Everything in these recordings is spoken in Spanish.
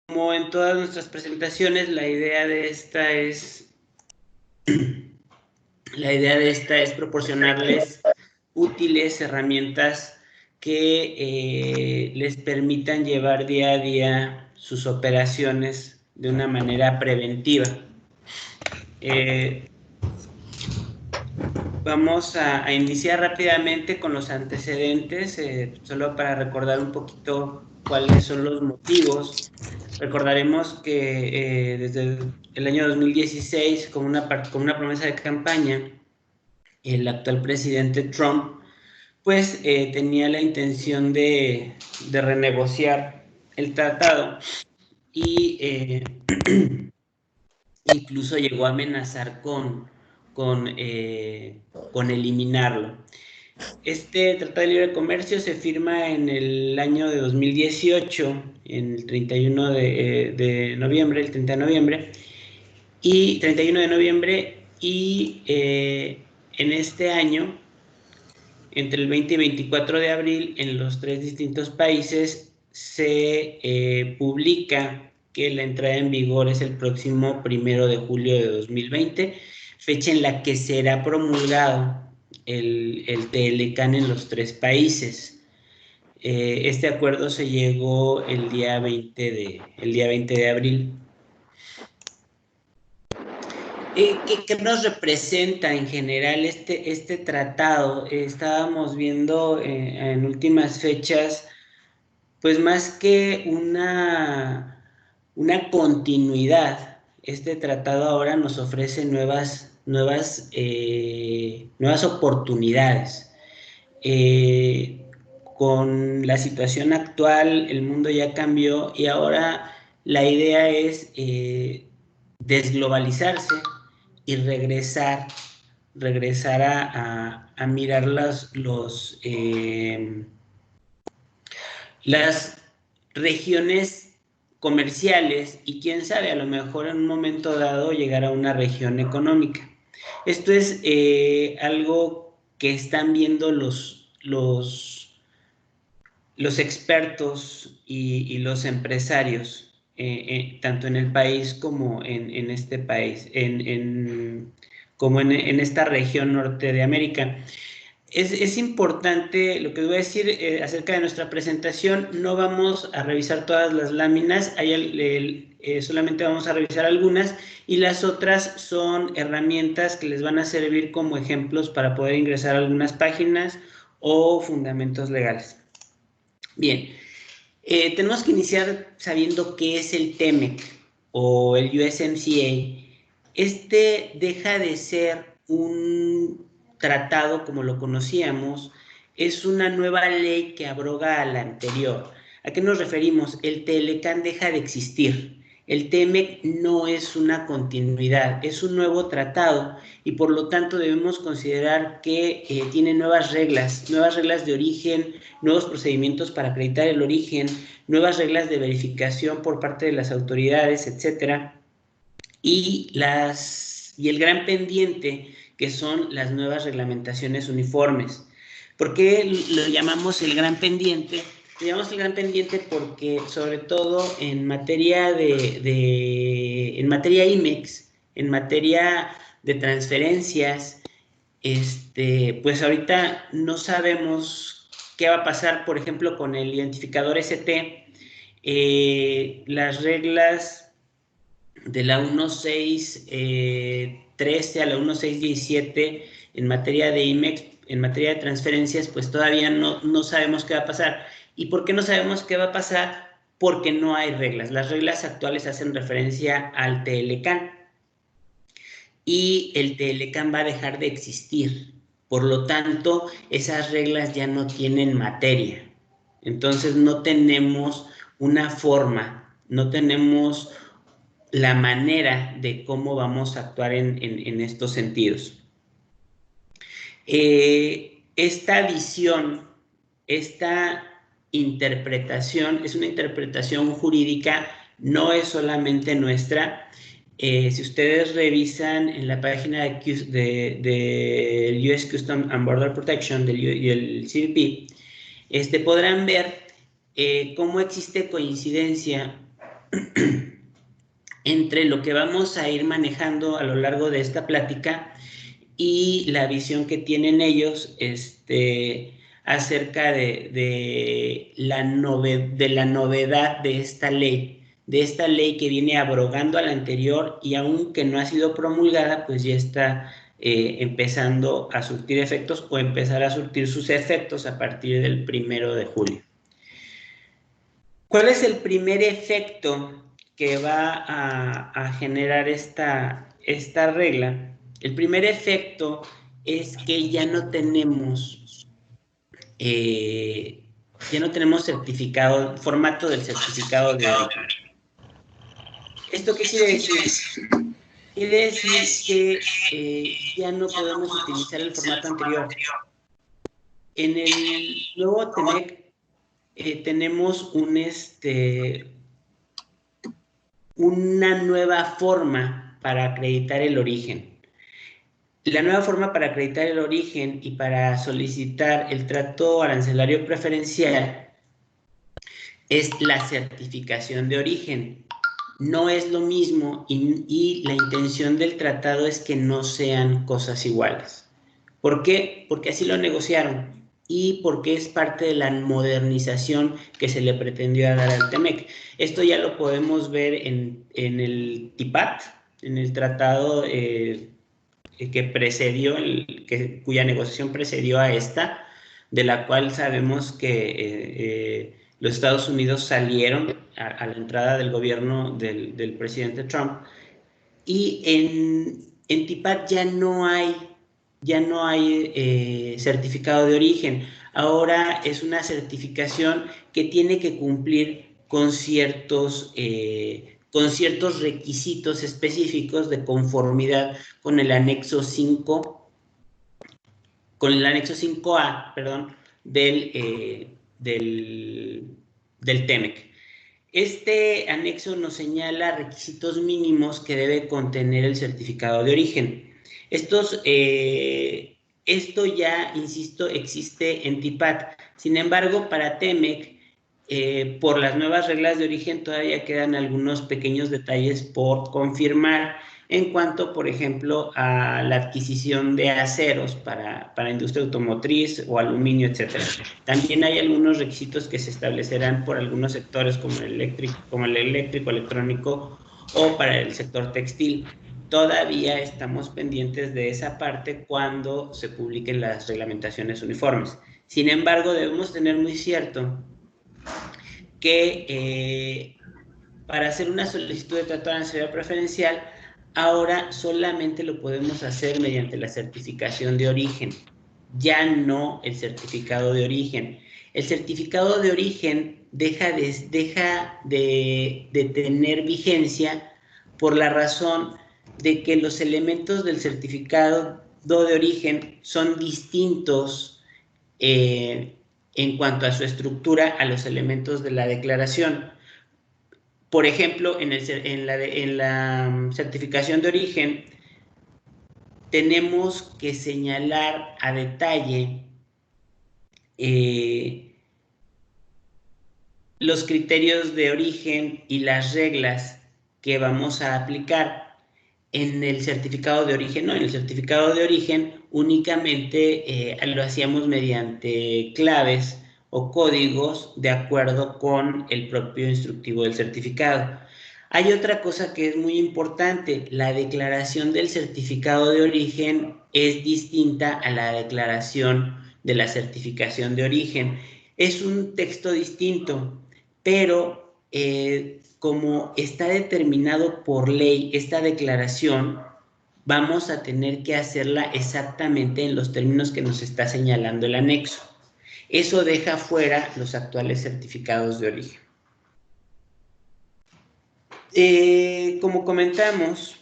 como en todas nuestras presentaciones, la idea de esta es proporcionarles útiles herramientas que les permitan llevar día a día sus operaciones de una manera preventiva. Vamos a iniciar rápidamente con los antecedentes, solo para recordar un poquito cuáles son los motivos. Recordaremos que desde el año 2016, con una promesa de campaña, el actual presidente Trump, pues tenía la intención de renegociar el tratado y incluso llegó a amenazar con eliminarlo. Este Tratado de Libre Comercio se firma en el año de 2018, en el 31 de noviembre, el 30 de noviembre, y 31 de noviembre, y en este año, entre el 20 y 24 de abril, en los 3 distintos países se publica que la entrada en vigor es el próximo 1 de julio de 2020, fecha en la que será promulgado el TLCAN en los 3 países. Este acuerdo se llegó el día 20 de abril. ¿Qué nos representa en general este tratado? Estábamos viendo en últimas fechas, pues más que una continuidad, este tratado ahora nos ofrece nuevas oportunidades. Con la situación actual, el mundo ya cambió y ahora la idea es desglobalizarse y regresar a mirar las regiones comerciales y quién sabe, a lo mejor en un momento dado llegar a una región económica. Esto es algo que están viendo los expertos y los empresarios, tanto en el país como en este país, como en esta región norte de América. Es importante lo que voy a decir acerca de nuestra presentación. No vamos a revisar todas las láminas, solamente vamos a revisar algunas, y las otras son herramientas que les van a servir como ejemplos para poder ingresar a algunas páginas o fundamentos legales. Bien, tenemos que iniciar sabiendo qué es el TEMEC o el USMCA. Este deja de ser un tratado como lo conocíamos, es una nueva ley que abroga a la anterior. ¿A qué nos referimos? El TLCAN deja de existir. El TEMEC no es una continuidad, es un nuevo tratado y por lo tanto debemos considerar que tiene nuevas reglas de origen, nuevos procedimientos para acreditar el origen, nuevas reglas de verificación por parte de las autoridades, etcétera, y el gran pendiente que son las nuevas reglamentaciones uniformes. ¿Por qué lo llamamos el gran pendiente? Lo llamamos el gran pendiente porque, sobre todo en materia en materia IMEX, en materia de transferencias, pues ahorita no sabemos qué va a pasar, por ejemplo, con el identificador ST. Las reglas de la 1613 a la 1617 en materia de IMEX, en materia de transferencias, pues todavía no sabemos qué va a pasar. ¿Y por qué no sabemos qué va a pasar? Porque no hay reglas. Las reglas actuales hacen referencia al TLCAN y el TLCAN va a dejar de existir. Por lo tanto, esas reglas ya no tienen materia. Entonces no tenemos una forma, no tenemos la manera de cómo vamos a actuar en estos sentidos. Esta visión, esta interpretación, es una interpretación jurídica, no es solamente nuestra. Si ustedes revisan en la página del US Customs and Border Protection y el CBP, podrán ver cómo existe coincidencia entre lo que vamos a ir manejando a lo largo de esta plática y la visión que tienen ellos acerca de la novedad de esta ley que viene abrogando a la anterior y aunque no ha sido promulgada, pues ya está empezando a surtir efectos o empezar a surtir sus efectos a partir del 1 de julio. ¿Cuál es el primer efecto que va a generar esta regla? El primer efecto es que ya no tenemos certificado, formato del certificado de origen. ¿Esto qué quiere decir? Quiere decir que ya no podemos utilizar el formato anterior. En el nuevo TEMEC tenemos una nueva forma para acreditar el origen. La nueva forma para acreditar el origen y para solicitar el trato arancelario preferencial es la certificación de origen. No es lo mismo y la intención del tratado es que no sean cosas iguales. ¿Por qué? Porque así lo negociaron y porque es parte de la modernización que se le pretendió dar al TEMEC. Esto ya lo podemos ver en el TIPAT, en el tratado que precedió, cuya negociación precedió a esta, de la cual sabemos que los Estados Unidos salieron a la entrada del gobierno del presidente Trump, y en TIPAT ya no hay certificado de origen. Ahora es una certificación que tiene que cumplir con ciertos requisitos específicos de conformidad con el anexo 5, con el anexo 5A, perdón, del TEMEC. Este anexo nos señala requisitos mínimos que debe contener el certificado de origen. Esto ya, insisto, existe en TIPAT. Sin embargo, para TEMEC, por las nuevas reglas de origen todavía quedan algunos pequeños detalles por confirmar en cuanto, por ejemplo, a la adquisición de aceros para industria automotriz o aluminio, etc. También hay algunos requisitos que se establecerán por algunos sectores como el eléctrico, electrónico o para el sector textil. Todavía estamos pendientes de esa parte cuando se publiquen las reglamentaciones uniformes. Sin embargo, debemos tener muy cierto que para hacer una solicitud de trato arancelario preferencial, ahora solamente lo podemos hacer mediante la certificación de origen, ya no el certificado de origen. El certificado de origen deja de tener vigencia por la razón de que los elementos del certificado de origen son distintos en cuanto a su estructura a los elementos de la declaración. Por ejemplo, en la certificación de origen tenemos que señalar a detalle los criterios de origen y las reglas que vamos a aplicar. En el certificado de origen no, en el certificado de origen únicamente lo hacíamos mediante claves o códigos de acuerdo con el propio instructivo del certificado. Hay otra cosa que es muy importante: la declaración del certificado de origen es distinta a la declaración de la certificación de origen. Es un texto distinto, pero como está determinado por ley esta declaración, vamos a tener que hacerla exactamente en los términos que nos está señalando el anexo. Eso deja fuera los actuales certificados de origen. Como comentamos,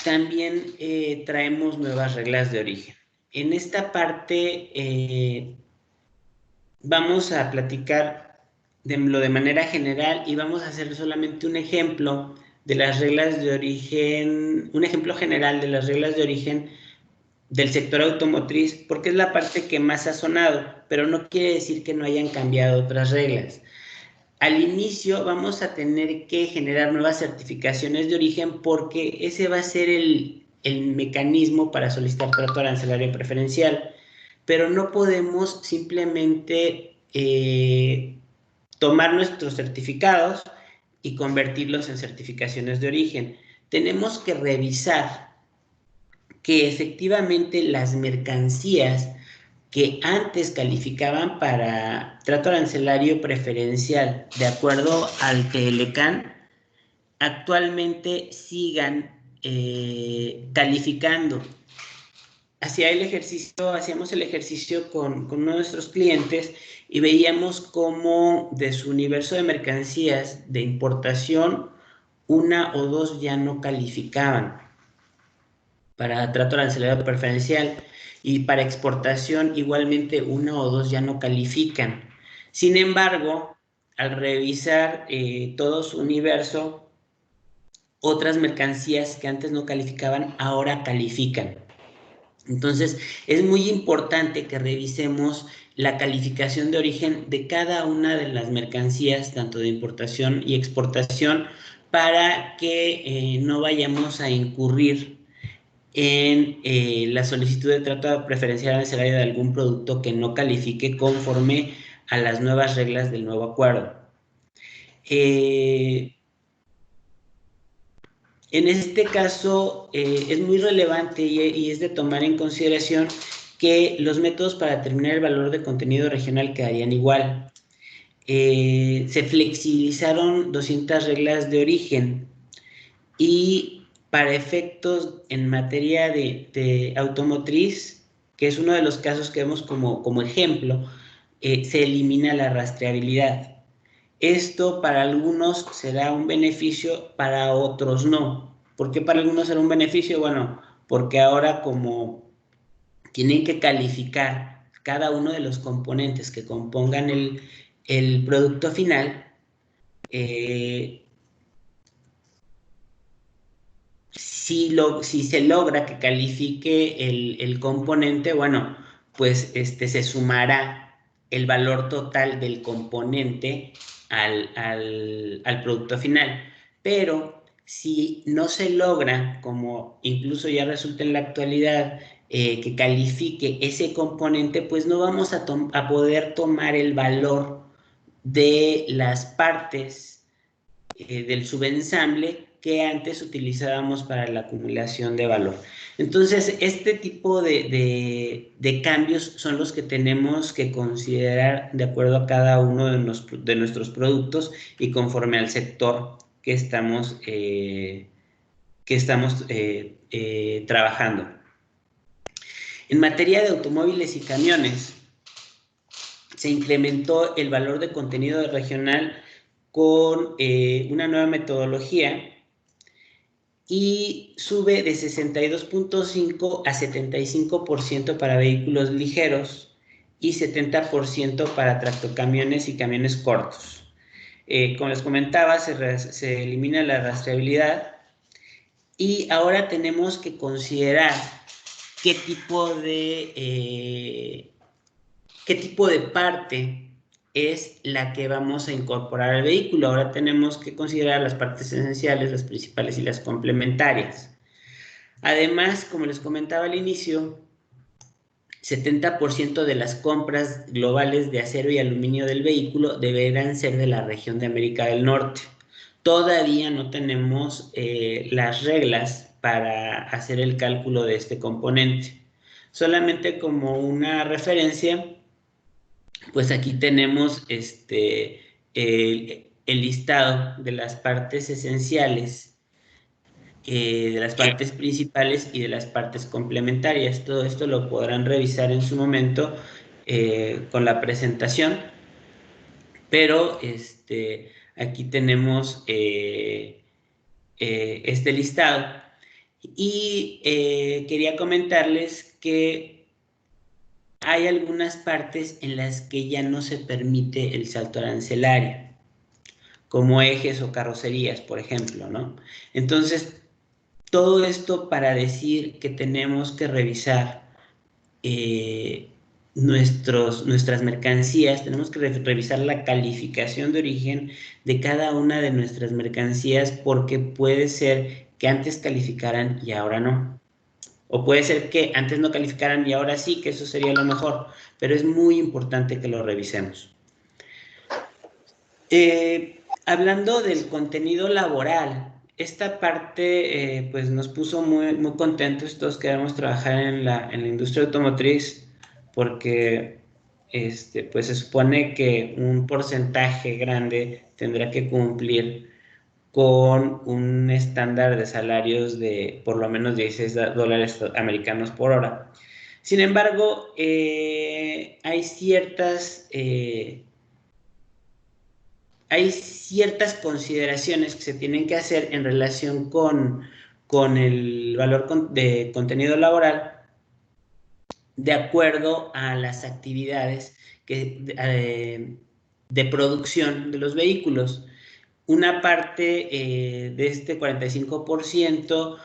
también traemos nuevas reglas de origen. En esta parte vamos a platicar de manera general y vamos a hacer solamente un ejemplo de las reglas de origen, un ejemplo general de las reglas de origen del sector automotriz, porque es la parte que más ha sonado, pero no quiere decir que no hayan cambiado otras reglas. al inicio vamos a tener que generar nuevas certificaciones de origen porque ese va a ser el mecanismo para solicitar trato arancelario preferencial, pero no podemos simplemente tomar nuestros certificados y convertirlos en certificaciones de origen. Tenemos que revisar que efectivamente las mercancías que antes calificaban para trato arancelario preferencial de acuerdo al TLCAN, actualmente sigan calificando. Hacíamos el ejercicio con uno de nuestros clientes y veíamos cómo de su universo de mercancías de importación, una o dos ya no calificaban para trato arancelario preferencial, y para exportación igualmente una o dos ya no califican. Sin embargo, al revisar todo su universo, otras mercancías que antes no calificaban ahora califican. Entonces, es muy importante que revisemos la calificación de origen de cada una de las mercancías, tanto de importación y exportación, para que no vayamos a incurrir en la solicitud de trato preferencial arancelario de algún producto que no califique conforme a las nuevas reglas del nuevo acuerdo. En este caso es muy relevante y es de tomar en consideración que los métodos para determinar el valor de contenido regional quedarían igual. Se flexibilizaron 200 reglas de origen y para efectos en materia de automotriz, que es uno de los casos que vemos como ejemplo, se elimina la rastreabilidad. Esto para algunos será un beneficio, para otros no. ¿Por qué para algunos será un beneficio? Bueno, porque ahora como tienen que calificar cada uno de los componentes que compongan el producto final, si se logra que califique el componente, bueno, pues se sumará el valor total del componente al producto final. Pero si no se logra, como incluso ya resulta en la actualidad, que califique ese componente, pues no vamos a poder tomar el valor de las partes del subensamble que antes utilizábamos para la acumulación de valor. Entonces, este tipo de cambios son los que tenemos que considerar de acuerdo a cada uno de nuestros productos y conforme al sector que estamos trabajando. En materia de automóviles y camiones, se incrementó el valor de contenido regional con una nueva metodología y sube de 62.5 a 75% para vehículos ligeros y 70% para tractocamiones y camiones cortos. Como les comentaba, se elimina la rastreabilidad y ahora tenemos que considerar qué tipo de parte es la que vamos a incorporar al vehículo. Ahora tenemos que considerar las partes esenciales, las principales y las complementarias. Además, como les comentaba al inicio, 70% de las compras globales de acero y aluminio del vehículo deberán ser de la región de América del Norte. Todavía no tenemos las reglas para hacer el cálculo de este componente. Solamente como una referencia, pues aquí tenemos el listado de las partes esenciales, de las partes principales y de las partes complementarias. Todo esto lo podrán revisar en su momento con la presentación, pero aquí tenemos este listado. Y quería comentarles que hay algunas partes en las que ya no se permite el salto arancelario, como ejes o carrocerías, por ejemplo, ¿no? Entonces, todo esto para decir que tenemos que revisar nuestras mercancías, tenemos que revisar la calificación de origen de cada una de nuestras mercancías, porque puede ser que antes calificaran y ahora no. O puede ser que antes no calificaran y ahora sí, que eso sería lo mejor, pero es muy importante que lo revisemos. Hablando del contenido laboral, esta parte pues nos puso muy, muy contentos. Todos queremos trabajar en la industria automotriz, porque pues se supone que un porcentaje grande tendrá que cumplir con un estándar de salarios de por lo menos $16 americanos por hora. Sin embargo, hay ciertas consideraciones que se tienen que hacer en relación con el valor de contenido laboral, de acuerdo a las actividades de producción de los vehículos. Una parte de este 45%,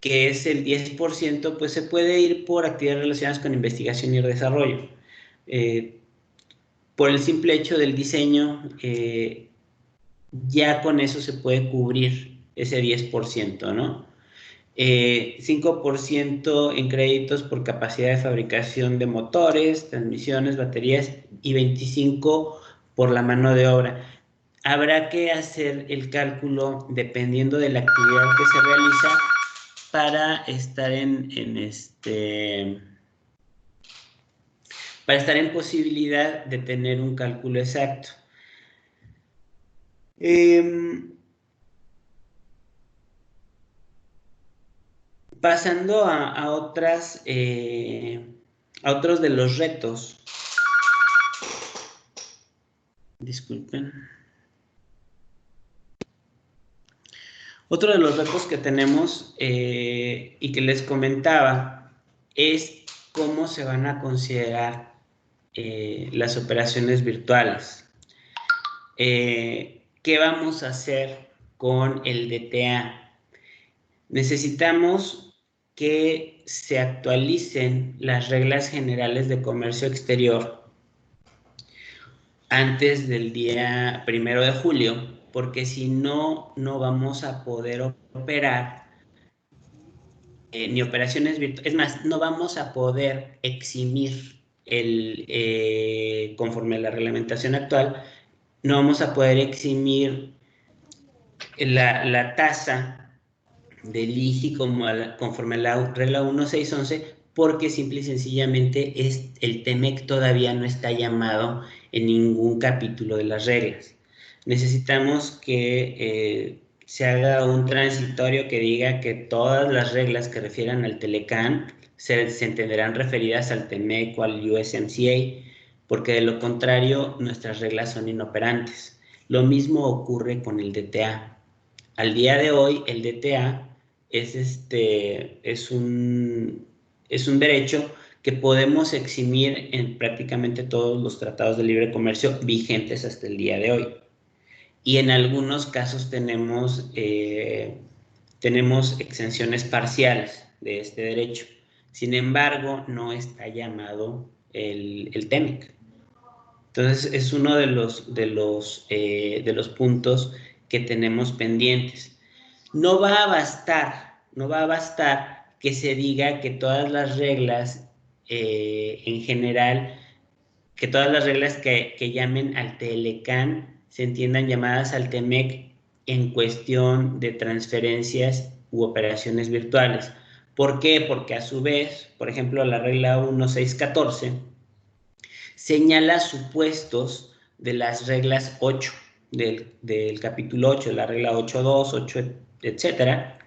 que es el 10%, pues se puede ir por actividades relacionadas con investigación y desarrollo. Por el simple hecho del diseño, ya con eso se puede cubrir ese 10%, ¿no? 5% en créditos por capacidad de fabricación de motores, transmisiones, baterías, y 25% por la mano de obra. Habrá que hacer el cálculo dependiendo de la actividad que se realiza para estar para estar en posibilidad de tener un cálculo exacto. Pasando a otros de los retos. Disculpen. Otro de los retos que tenemos y que les comentaba es cómo se van a considerar las operaciones virtuales. ¿Qué vamos a hacer con el DTA? Necesitamos que se actualicen las reglas generales de comercio exterior antes del día 1 de julio, porque si no, no vamos a poder operar ni operaciones virtuales. Es más, no vamos a poder eximir conforme a la reglamentación actual, no vamos a poder eximir la tasa del IGI conforme a la regla 1611, porque simple y sencillamente el TEMEC todavía no está llamado en ningún capítulo de las reglas. Necesitamos que se haga un transitorio que diga que todas las reglas que refieran al Telecán se entenderán referidas al TEMEC o al USMCA, porque de lo contrario nuestras reglas son inoperantes. Lo mismo ocurre con el DTA. Al día de hoy el DTA es un derecho que podemos eximir en prácticamente todos los tratados de libre comercio vigentes hasta el día de hoy. Y en algunos casos tenemos exenciones parciales de este derecho. Sin embargo, no está llamado el TEMEC. Entonces, es uno de los puntos que tenemos pendientes. No va a bastar que se diga que todas las reglas en general, que todas las reglas que llamen al Telecán se entiendan llamadas al TEMEC en cuestión de transferencias u operaciones virtuales. ¿Por qué? Porque a su vez, por ejemplo, la regla 1614 señala supuestos de las reglas 8 del capítulo 8, la regla 8.2, 8, etcétera,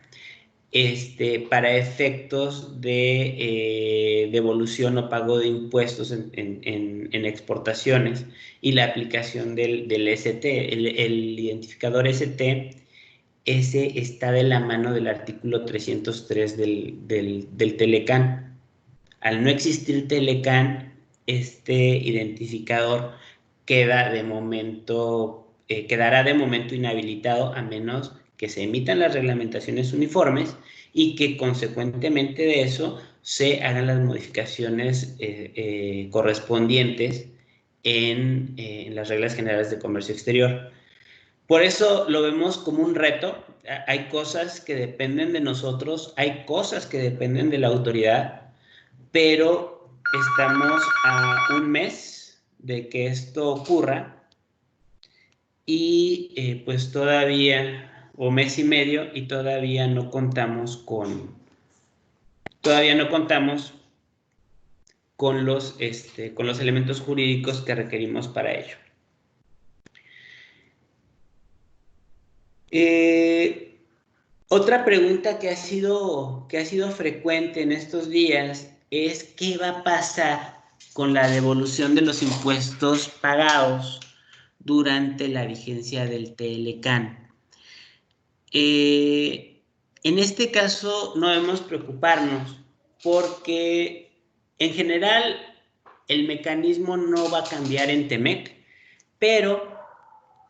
para efectos de devolución o pago de impuestos en exportaciones, y la aplicación del ST, el identificador ST. Ese está de la mano del artículo 303 del Telecán. Al no existir Telecán, este identificador quedará de momento inhabilitado, a menos que se emitan las reglamentaciones uniformes y que consecuentemente de eso se hagan las modificaciones correspondientes en las reglas generales de comercio exterior. Por eso lo vemos como un reto. Hay cosas que dependen de nosotros, hay cosas que dependen de la autoridad, pero estamos a un mes de que esto ocurra y pues todavía, o mes y medio, y todavía no contamos con los elementos jurídicos que requerimos para ello. Otra pregunta que ha sido frecuente en estos días es ¿qué va a pasar con la devolución de los impuestos pagados durante la vigencia del TLCAN? En este caso no debemos preocuparnos porque en general el mecanismo no va a cambiar en TEMEC, pero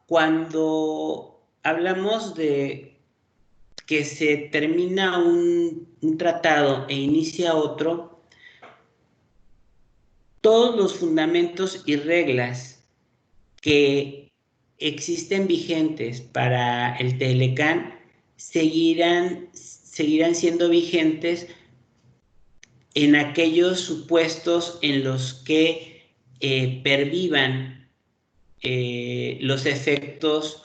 cuando hablamos de que se termina un tratado e inicia otro, todos los fundamentos y reglas que existen vigentes para el TLCAN seguirán siendo vigentes en aquellos supuestos en los que pervivan los efectos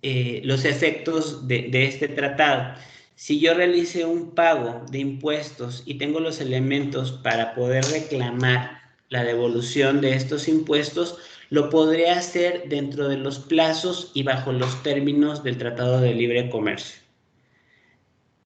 de este tratado. Si yo realicé un pago de impuestos y tengo los elementos para poder reclamar la devolución de estos impuestos, lo podré hacer dentro de los plazos y bajo los términos del Tratado de Libre Comercio.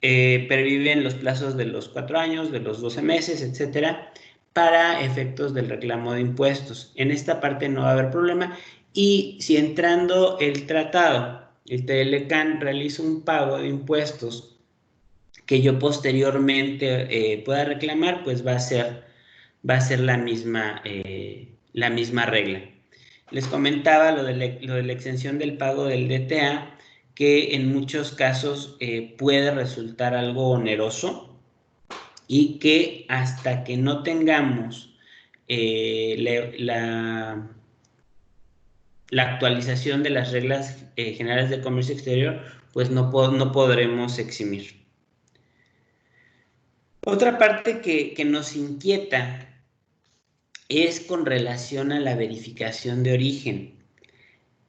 Perviven los plazos de los 4 años, de los 12 meses, etcétera, para efectos del reclamo de impuestos. En esta parte no va a haber problema. Y si entrando el tratado, el TLCAN realiza un pago de impuestos que yo posteriormente pueda reclamar, pues va a ser la misma regla. Les comentaba lo de la exención del pago del DTA, que en muchos casos puede resultar algo oneroso y que hasta que no tengamos la actualización de las reglas generales de comercio exterior, pues no podremos eximir. Otra parte que nos inquieta es con relación a la verificación de origen.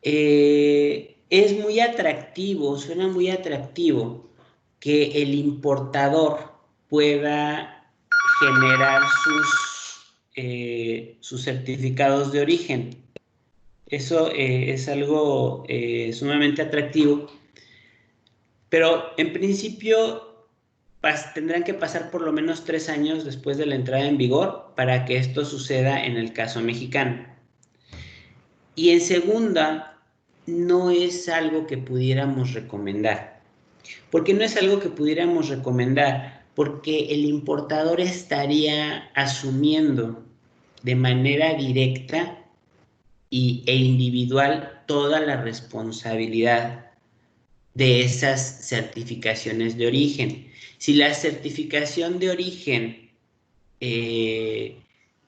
Es muy atractivo, suena muy atractivo que el importador pueda generar sus certificados de origen. Eso es algo sumamente atractivo, pero en principio tendrán que pasar por lo menos 3 años después de la entrada en vigor para que esto suceda en el caso mexicano. Y en segunda, no es algo que pudiéramos recomendar. ¿Por qué no es algo que pudiéramos recomendar? Porque el importador estaría asumiendo de manera directa e individual toda la responsabilidad de esas certificaciones de origen. Si la certificación de origen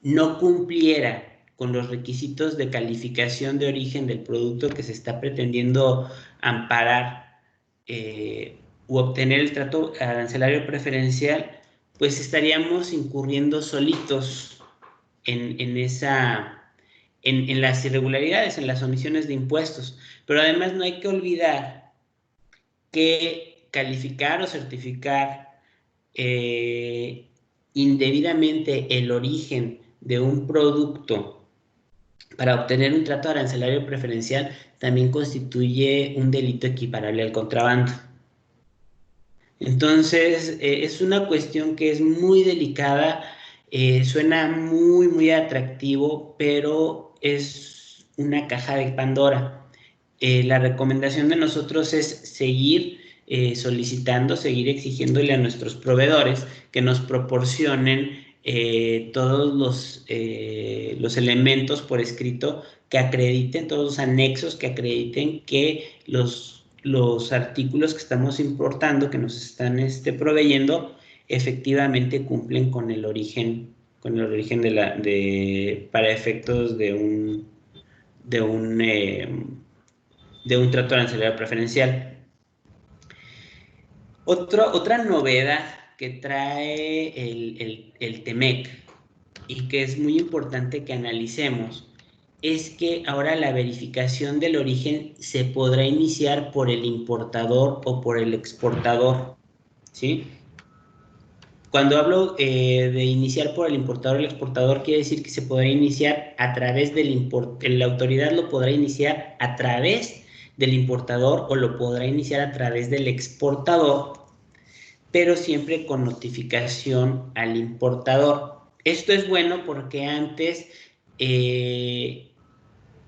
no cumpliera con los requisitos de calificación de origen del producto que se está pretendiendo amparar u obtener el trato arancelario preferencial, pues estaríamos incurriendo solitos en las irregularidades, en las omisiones de impuestos. Pero además no hay que olvidar que calificar o certificar indebidamente el origen de un producto para obtener un trato arancelario preferencial también constituye un delito equiparable al contrabando. Entonces, es una cuestión que es muy delicada, suena muy, muy atractivo, pero es una caja de Pandora. La recomendación de nosotros es seguir solicitando, seguir exigiéndole a nuestros proveedores que nos proporcionen todos los elementos por escrito que acrediten, todos los anexos que acrediten que los artículos que estamos importando, que nos están proveyendo, efectivamente cumplen con el origen para efectos de un trato arancelario preferencial. Otra novedad que trae el TEMEC y que es muy importante que analicemos es que ahora la verificación del origen se podrá iniciar por el importador o por el exportador, ¿sí? Cuando hablo de iniciar por el importador o el exportador, quiere decir que se podrá iniciar a través la autoridad lo podrá iniciar a través del importador o lo podrá iniciar a través del exportador, pero siempre con notificación al importador. Esto es bueno porque antes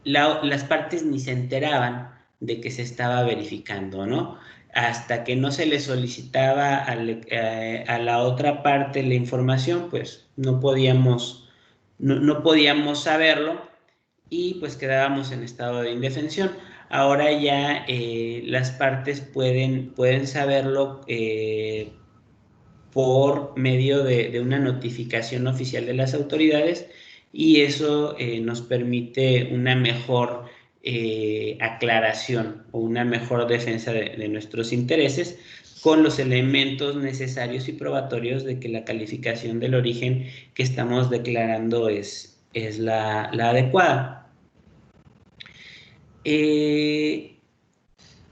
las partes ni se enteraban de que se estaba verificando, ¿no? Hasta que no se le solicitaba a la otra parte la información, pues no podíamos saberlo y pues quedábamos en estado de indefensión. Ahora ya las partes pueden saberlo por medio de una notificación oficial de las autoridades, y eso nos permite una mejor aclaración o una mejor defensa de nuestros intereses con los elementos necesarios y probatorios de que la calificación del origen que estamos declarando es la adecuada.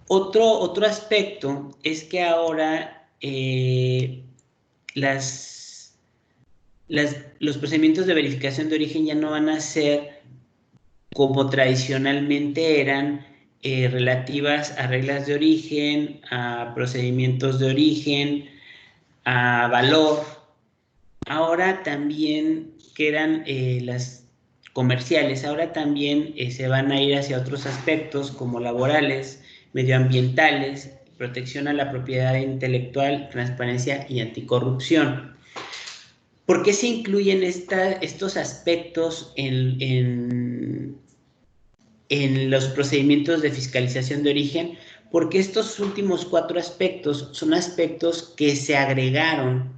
Otro aspecto es que ahora los procedimientos de verificación de origen ya no van a ser como tradicionalmente eran, relativas a reglas de origen, a procedimientos de origen, a valor. Ahora también, que eran las comerciales, ahora también se van a ir hacia otros aspectos como laborales, medioambientales, protección a la propiedad intelectual, transparencia y anticorrupción. ¿Por qué se incluyen estos aspectos en los procedimientos de fiscalización de origen? Porque estos últimos 4 aspectos son aspectos que se agregaron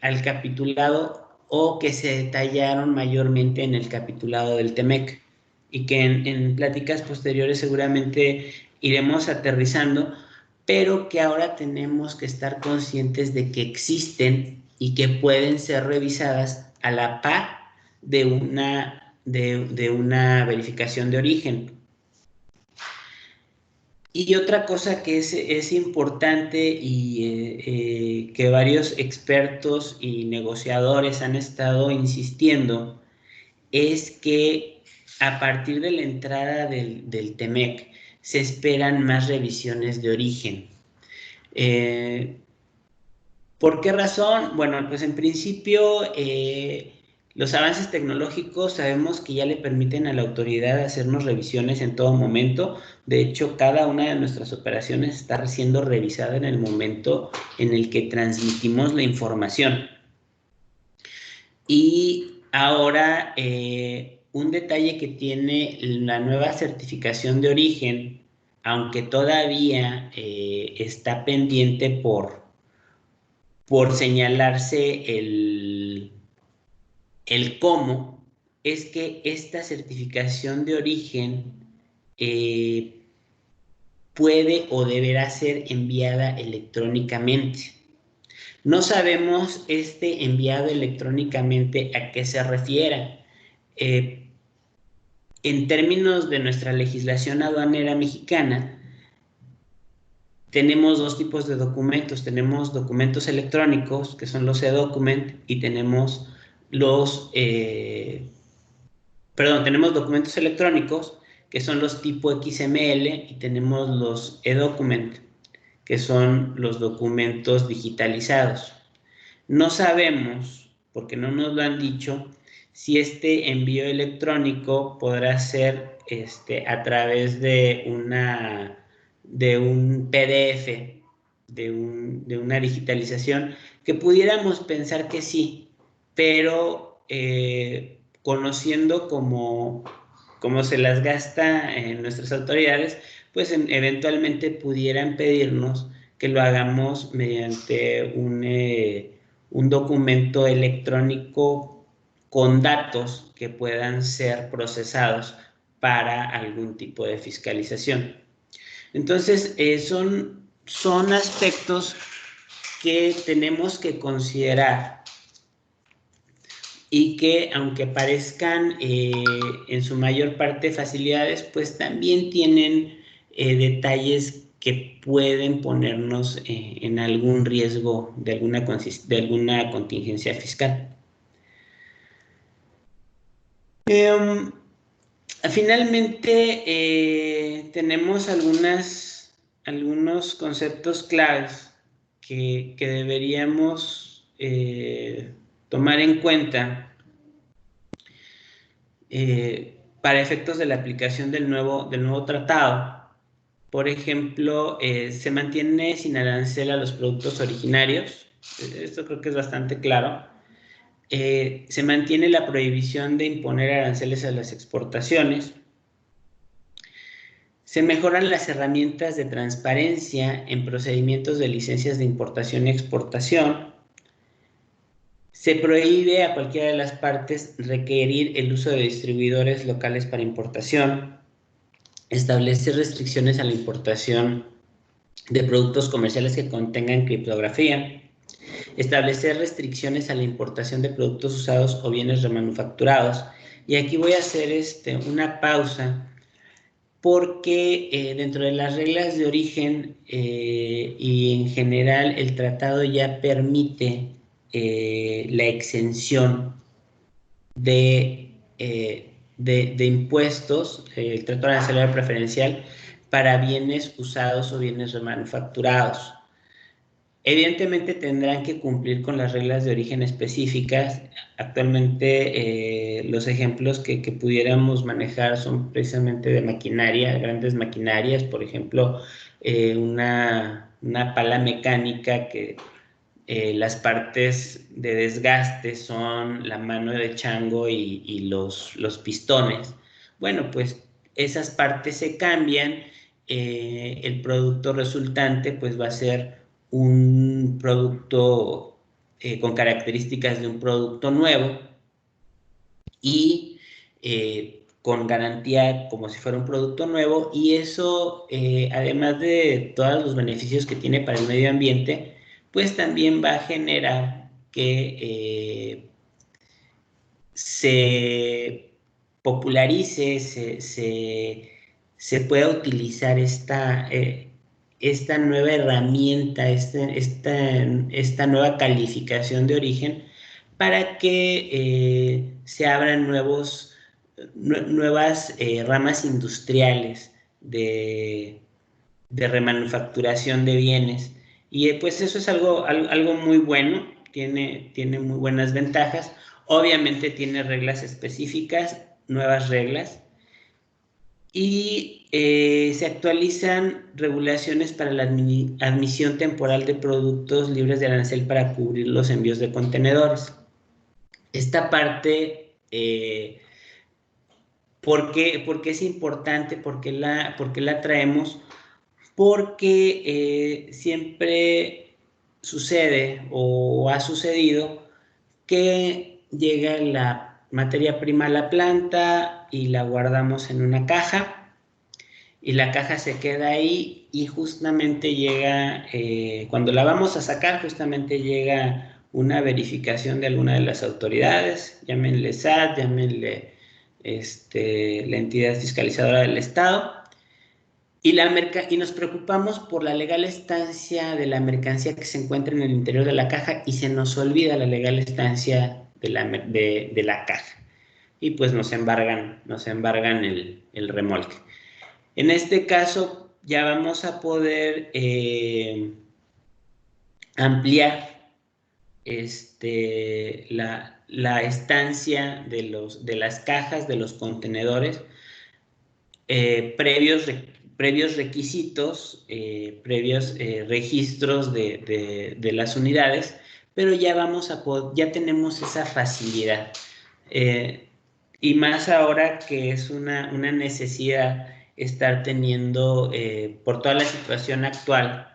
al capitulado o que se detallaron mayormente en el capitulado del TEMEC, y que en pláticas posteriores seguramente iremos aterrizando, pero que ahora tenemos que estar conscientes de que existen y que pueden ser revisadas a la par de una verificación de origen. Y otra cosa que es importante y que varios expertos y negociadores han estado insistiendo es que a partir de la entrada del TEMEC se esperan más revisiones de origen. ¿Por qué razón? Bueno, pues en principio los avances tecnológicos sabemos que ya le permiten a la autoridad hacernos revisiones en todo momento. De hecho, cada una de nuestras operaciones está siendo revisada en el momento en el que transmitimos la información. Y ahora, un detalle que tiene la nueva certificación de origen, aunque todavía está pendiente por señalarse el cómo, es que esta certificación de origen puede o deberá ser enviada electrónicamente. No sabemos este enviado electrónicamente a qué se refiera. En términos de nuestra legislación aduanera mexicana, tenemos 2 tipos de documentos. Tenemos documentos electrónicos, que son los e-document, y tenemos tenemos documentos electrónicos, que son los tipo XML, y tenemos los e-document, que son los documentos digitalizados. No sabemos, porque no nos lo han dicho, si este envío electrónico podrá ser a través de un PDF, de una digitalización, que pudiéramos pensar que sí, pero conociendo cómo se las gasta en nuestras autoridades, pues eventualmente pudieran pedirnos que lo hagamos mediante un documento electrónico con datos que puedan ser procesados para algún tipo de fiscalización. Entonces, son aspectos que tenemos que considerar y que, aunque parezcan en su mayor parte facilidades, pues también tienen detalles que pueden ponernos en algún riesgo de alguna contingencia fiscal. Finalmente, tenemos algunos conceptos claves que deberíamos tomar en cuenta para efectos de la aplicación del nuevo tratado. Por ejemplo, se mantiene sin arancel a los productos originarios. Esto creo que es bastante claro. Se mantiene la prohibición de imponer aranceles a las exportaciones. Se mejoran las herramientas de transparencia en procedimientos de licencias de importación y exportación. Se prohíbe a cualquiera de las partes requerir el uso de distribuidores locales para importación. Establecer restricciones a la importación de productos comerciales que contengan criptografía. Establecer restricciones a la importación de productos usados o bienes remanufacturados. Y aquí voy a hacer una pausa porque dentro de las reglas de origen y en general el tratado ya permite la exención de impuestos, el trato arancelario preferencial para bienes usados o bienes remanufacturados. Evidentemente tendrán que cumplir con las reglas de origen específicas. Actualmente los ejemplos que pudiéramos manejar son precisamente de maquinaria, grandes maquinarias, por ejemplo, una pala mecánica que las partes de desgaste son la mano de chango y los pistones. Bueno, pues esas partes se cambian, el producto resultante pues va a ser un producto con características de un producto nuevo y con garantía como si fuera un producto nuevo, y eso además de todos los beneficios que tiene para el medio ambiente, pues también va a generar que se popularice, se pueda utilizar esta nueva herramienta, esta nueva calificación de origen para que se abran nuevas ramas industriales de remanufacturación de bienes. Y pues eso es algo muy bueno, tiene muy buenas ventajas. Obviamente tiene reglas específicas, nuevas reglas, y se actualizan regulaciones para la admisión temporal de productos libres de arancel para cubrir los envíos de contenedores. Esta parte, ¿por qué es importante? ¿Por qué la traemos? Porque siempre sucede o ha sucedido que llega la materia prima a la planta y la guardamos en una caja y la caja se queda ahí, y justamente llega, cuando la vamos a sacar, justamente llega una verificación de alguna de las autoridades, llámenle SAT, llámenle la entidad fiscalizadora del Estado, y nos preocupamos por la legal estancia de la mercancía que se encuentra en el interior de la caja, y se nos olvida la legal estancia de la caja. Y pues nos embargan el remolque. En este caso ya vamos a poder ampliar la estancia de las cajas, de los contenedores, previos requisitos, previos registros de las unidades, pero ya ya tenemos esa facilidad. Y más ahora que es una necesidad estar teniendo, por toda la situación actual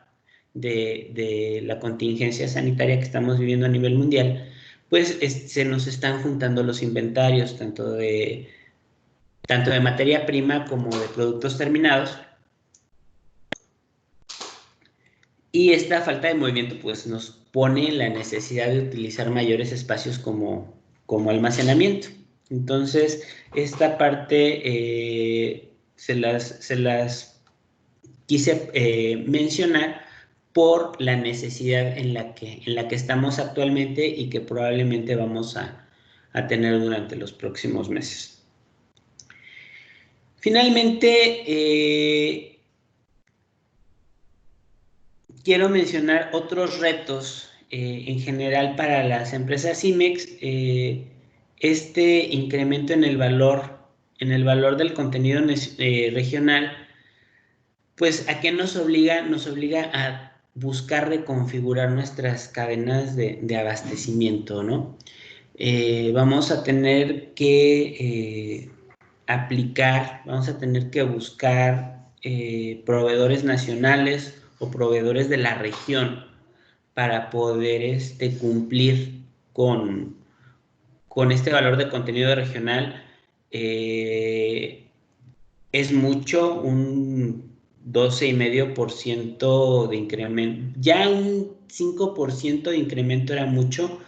de la contingencia sanitaria que estamos viviendo a nivel mundial, pues se nos están juntando los inventarios, tanto de materia prima como de productos terminados. Y esta falta de movimiento pues nos pone la necesidad de utilizar mayores espacios como almacenamiento. Entonces, esta parte se las quise mencionar por la necesidad en la que estamos actualmente y que probablemente vamos a tener durante los próximos meses. Finalmente, quiero mencionar otros retos en general para las empresas IMEX. Este incremento en el valor del contenido regional, pues ¿a qué nos obliga? Nos obliga a buscar reconfigurar nuestras cadenas de abastecimiento, ¿no? Vamos a tener que vamos a tener que buscar proveedores nacionales o proveedores de la región para poder cumplir con este valor de contenido regional. Es mucho, un 12,5% de incremento. Ya un 5% de incremento era mucho,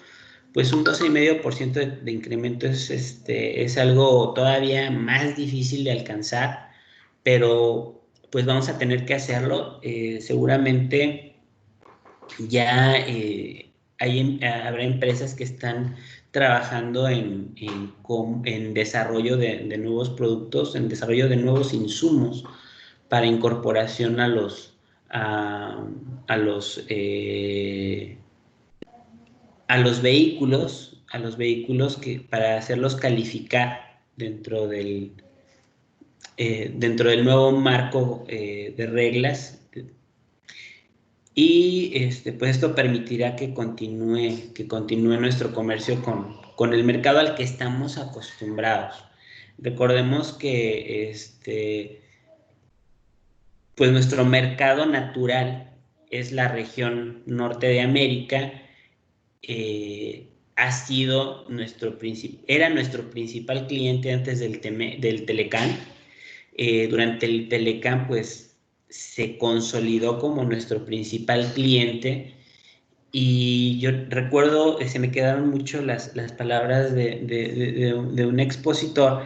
pues un 12,5% de incremento es algo todavía más difícil de alcanzar, pero pues vamos a tener que hacerlo. Seguramente ya habrá empresas que están trabajando en desarrollo de nuevos productos, en desarrollo de nuevos insumos para incorporación a los vehículos, que para hacerlos calificar dentro del nuevo marco de reglas. Y pues esto permitirá que continúe nuestro comercio con el mercado al que estamos acostumbrados. Recordemos que pues nuestro mercado natural es la región norte de América. Era nuestro principal cliente antes del Telecán. Durante el Telecán, pues se consolidó como nuestro principal cliente, y yo recuerdo, se me quedaron mucho las palabras de un expositor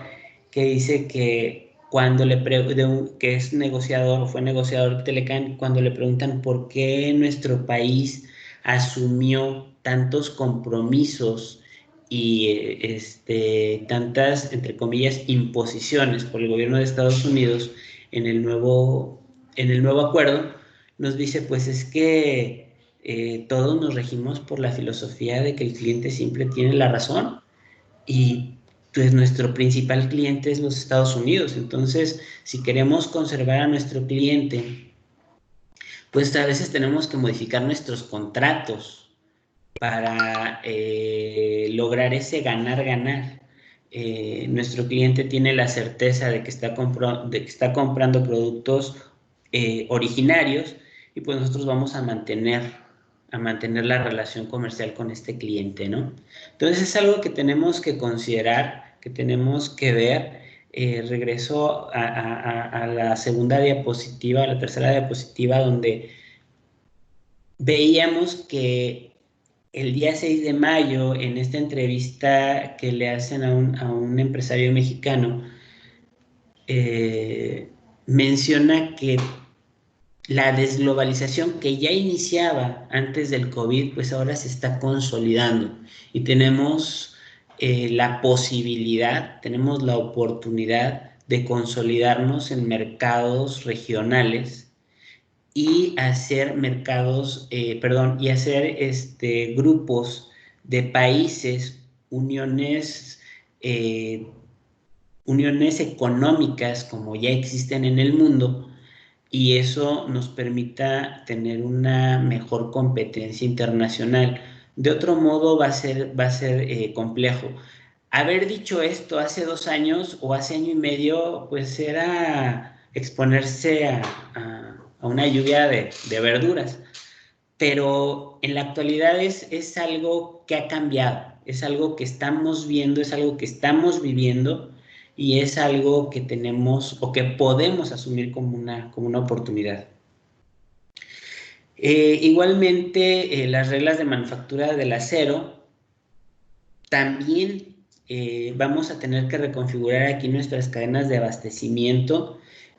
que dice que cuando que es negociador o fue negociador de Telecán, cuando le preguntan por qué nuestro país asumió tantos compromisos y tantas, entre comillas, imposiciones por el gobierno de Estados Unidos en el nuevo acuerdo, nos dice, pues es que todos nos regimos por la filosofía de que el cliente siempre tiene la razón, y pues nuestro principal cliente es los Estados Unidos. Entonces, si queremos conservar a nuestro cliente, pues a veces tenemos que modificar nuestros contratos para lograr ese ganar-ganar. Nuestro cliente tiene la certeza de que está comprando productos originarios, y pues nosotros vamos a mantener la relación comercial con este cliente, ¿no? Entonces es algo que tenemos que considerar, que tenemos que ver. Regreso a la segunda diapositiva, a la tercera diapositiva, donde veíamos que el día 6 de mayo, en esta entrevista que le hacen a un empresario mexicano, menciona que la desglobalización que ya iniciaba antes del COVID, pues ahora se está consolidando, y tenemos la posibilidad, tenemos la oportunidad de consolidarnos en mercados regionales y hacer grupos de países, uniones económicas como ya existen en el mundo, y eso nos permita tener una mejor competencia internacional. De otro modo va a ser complejo. Haber dicho esto hace 2 años o hace año y medio, pues era exponerse a una lluvia de verduras. pero en la actualidad es algo que ha cambiado, es algo que estamos viendo, es algo que estamos viviendo y es algo que tenemos o que podemos asumir como una oportunidad. Igualmente, las reglas de manufactura del acero, también vamos a tener que reconfigurar aquí nuestras cadenas de abastecimiento.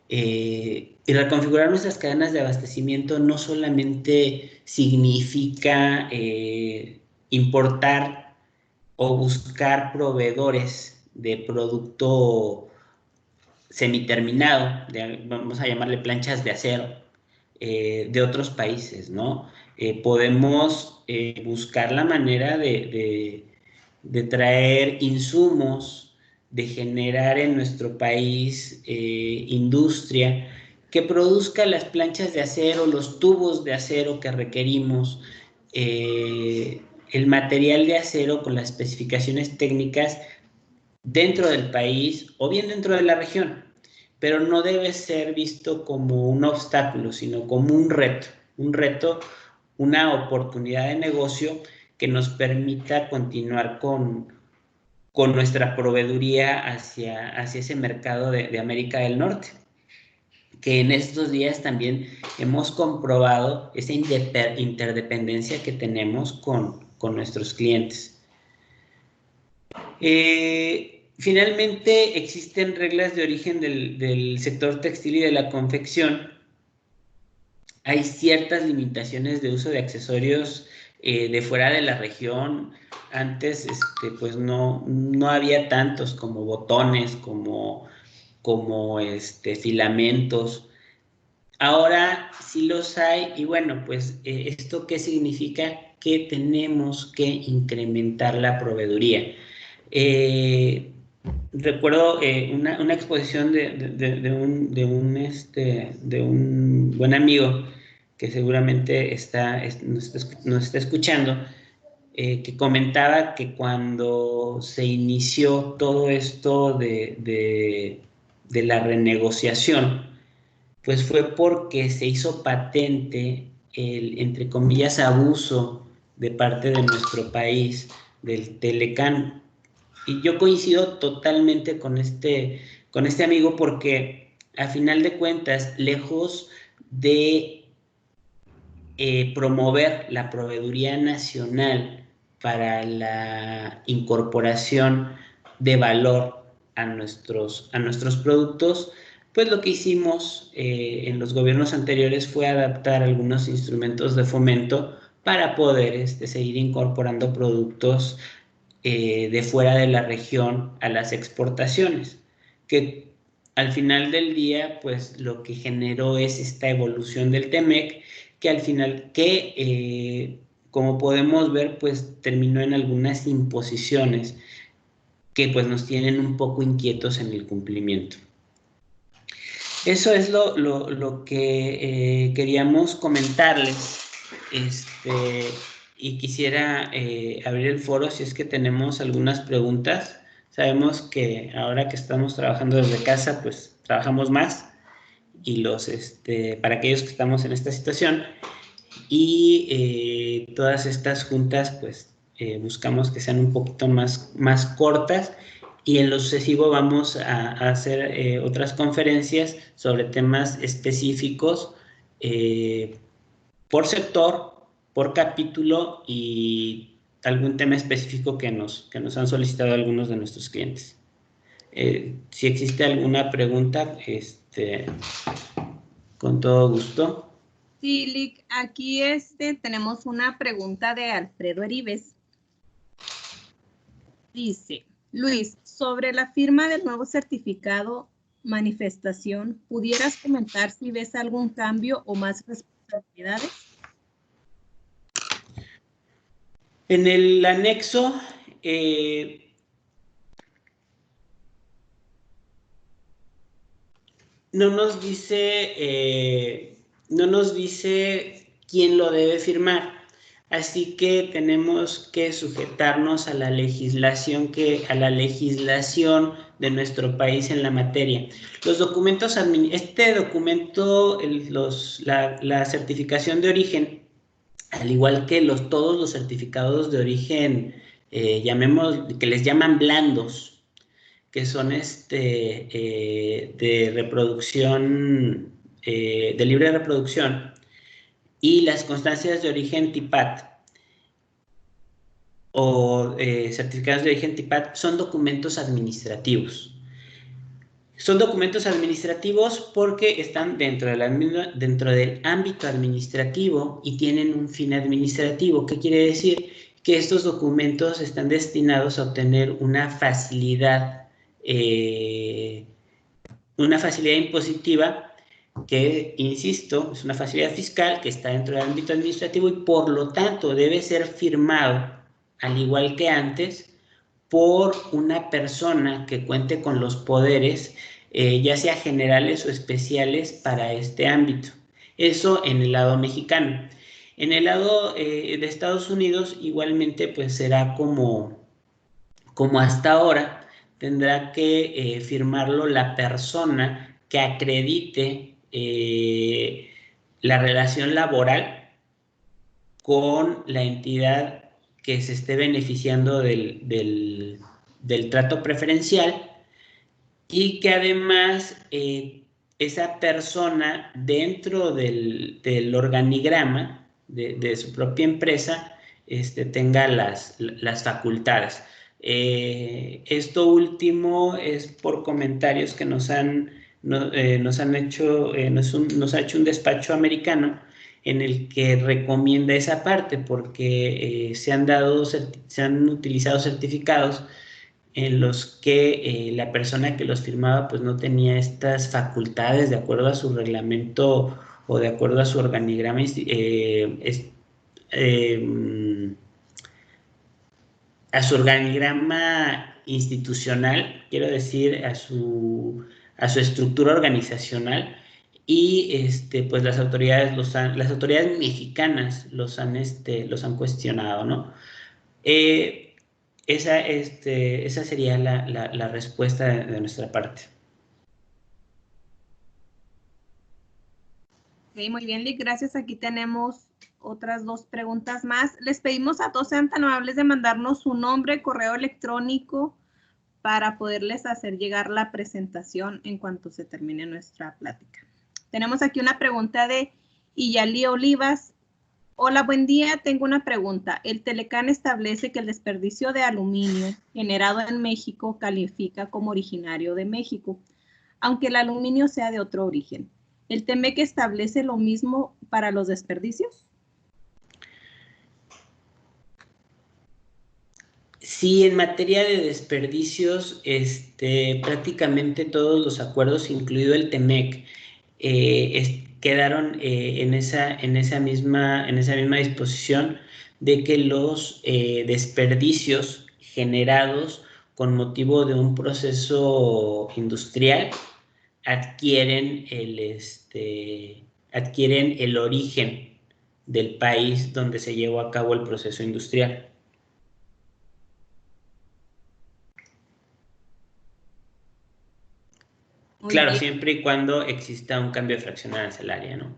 Y reconfigurar nuestras cadenas de abastecimiento no solamente significa importar o buscar proveedores de producto semiterminado, vamos a llamarle planchas de acero, de otros países, ¿no? Podemos buscar la manera de traer insumos, de generar en nuestro país industria que produzca las planchas de acero, los tubos de acero que requerimos, el material de acero con las especificaciones técnicas dentro del país o bien dentro de la región, pero no debe ser visto como un obstáculo, sino como un reto, una oportunidad de negocio que nos permita continuar con nuestra proveeduría hacia ese mercado de América del Norte, que en estos días también hemos comprobado esa interdependencia que tenemos con nuestros clientes. Finalmente, existen reglas de origen del sector textil y de la confección. Hay ciertas limitaciones de uso de accesorios de fuera de la región. Antes, pues no había tantos como botones, como filamentos. Ahora sí los hay y bueno, pues ¿esto qué significa? Que tenemos que incrementar la proveeduría. Recuerdo una exposición de un buen amigo que seguramente nos está escuchando, que comentaba que cuando se inició todo esto de la renegociación, pues fue porque se hizo patente el, entre comillas, abuso de parte de nuestro país del Telecán. Y yo coincido totalmente con este amigo porque a final de cuentas, lejos de promover la proveeduría nacional para la incorporación de valor a nuestros productos, pues lo que hicimos en los gobiernos anteriores fue adaptar algunos instrumentos de fomento para poder seguir incorporando productos de fuera de la región a las exportaciones, que al final del día, pues lo que generó es esta evolución del TEMEC, que al final, como podemos ver, pues terminó en algunas imposiciones que pues nos tienen un poco inquietos en el cumplimiento. Eso es lo que queríamos comentarles. Y quisiera abrir el foro si es que tenemos algunas preguntas. Sabemos que ahora que estamos trabajando desde casa, pues trabajamos más y para aquellos que estamos en esta situación y todas estas juntas, pues buscamos que sean un poquito más cortas y en lo sucesivo vamos a hacer otras conferencias sobre temas específicos por sector, por capítulo y algún tema específico que nos han solicitado algunos de nuestros clientes. Si existe alguna pregunta, con todo gusto. Sí, Lick, aquí tenemos una pregunta de Alfredo Heribes. Dice, Luis, sobre la firma del nuevo certificado manifestación, ¿pudieras comentar si ves algún cambio o más responsabilidades? En el anexo, no nos dice quién lo debe firmar, así que tenemos que sujetarnos a la legislación de nuestro país en la materia. Los documentos, este documento, la certificación de origen, al igual que todos los certificados de origen, que les llaman blandos, que son de reproducción, de libre reproducción, y las constancias de origen TIPAT o certificados de origen TIPAT son documentos administrativos. Son documentos administrativos porque están dentro del ámbito administrativo y tienen un fin administrativo. ¿Qué quiere decir? Que estos documentos están destinados a obtener una facilidad impositiva que, insisto, es una facilidad fiscal que está dentro del ámbito administrativo y por lo tanto debe ser firmado, al igual que antes, por una persona que cuente con los poderes, ya sea generales o especiales para este ámbito. Eso en el lado mexicano. En el lado de Estados Unidos, igualmente, pues será como hasta ahora, tendrá que firmarlo la persona que acredite la relación laboral con la entidad que se esté beneficiando del trato preferencial y que además esa persona dentro del organigrama de su propia empresa tenga las facultades. Esto último es por comentarios que nos ha hecho un despacho americano en el que recomienda esa parte porque se han utilizado certificados en los que la persona que los firmaba pues no tenía estas facultades de acuerdo a su reglamento o de acuerdo a su organigrama institucional, quiero decir, a su estructura organizacional, y pues las autoridades mexicanas los han cuestionado, ¿no? Esa sería la respuesta de nuestra parte. Ok, muy bien, Lick, gracias. Aquí tenemos otras 2 preguntas más. Les pedimos a todos sean tan amables de mandarnos su nombre, correo electrónico para poderles hacer llegar la presentación en cuanto se termine nuestra plática. Tenemos aquí una pregunta de Iyali Olivas. Hola, buen día. Tengo una pregunta. El Telecán establece que el desperdicio de aluminio generado en México califica como originario de México, aunque el aluminio sea de otro origen. ¿El TEMEC establece lo mismo para los desperdicios? Sí, en materia de desperdicios, prácticamente todos los acuerdos, incluido el TEMEC, quedaron en esa misma disposición de que los desperdicios generados con motivo de un proceso industrial adquieren el origen del país donde se llevó a cabo el proceso industrial. Claro, siempre y cuando exista un cambio de fracción arancelaria, ¿no?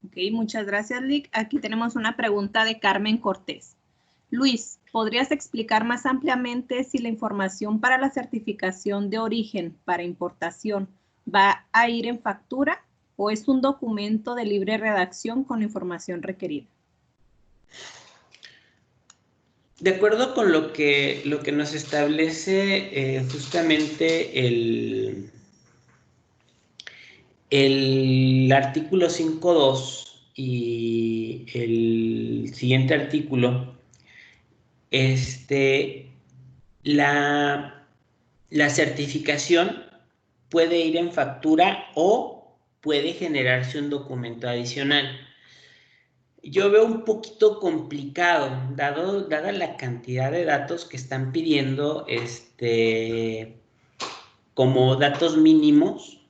Ok, muchas gracias, Lick. Aquí tenemos una pregunta de Carmen Cortés. Luis, ¿podrías explicar más ampliamente si la información para la certificación de origen para importación va a ir en factura o es un documento de libre redacción con la información requerida? De acuerdo con lo que nos establece justamente el artículo 5.2 y el siguiente artículo, la certificación puede ir en factura o puede generarse un documento adicional. Yo veo un poquito complicado, dada la cantidad de datos que están pidiendo como datos mínimos,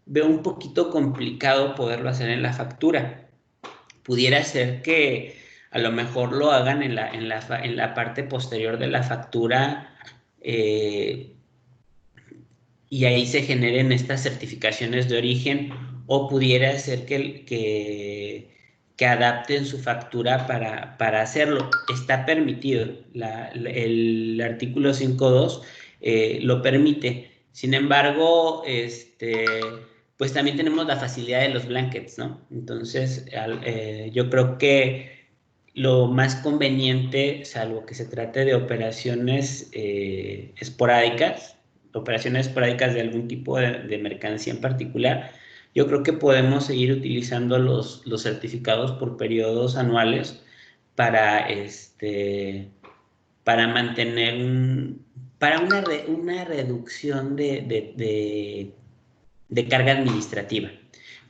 veo un poquito complicado poderlo hacer en la factura. Pudiera ser que a lo mejor lo hagan en la parte posterior de la factura y ahí se generen estas certificaciones de origen o pudiera ser que adapten su factura para hacerlo. Está permitido. El artículo 5.2 lo permite. Sin embargo, pues también tenemos la facilidad de los blankets, ¿no? Entonces, yo creo que lo más conveniente, salvo que se trate de operaciones esporádicas de algún tipo de mercancía en particular, yo creo que podemos seguir utilizando los certificados por periodos anuales para, para mantener para una reducción de carga administrativa.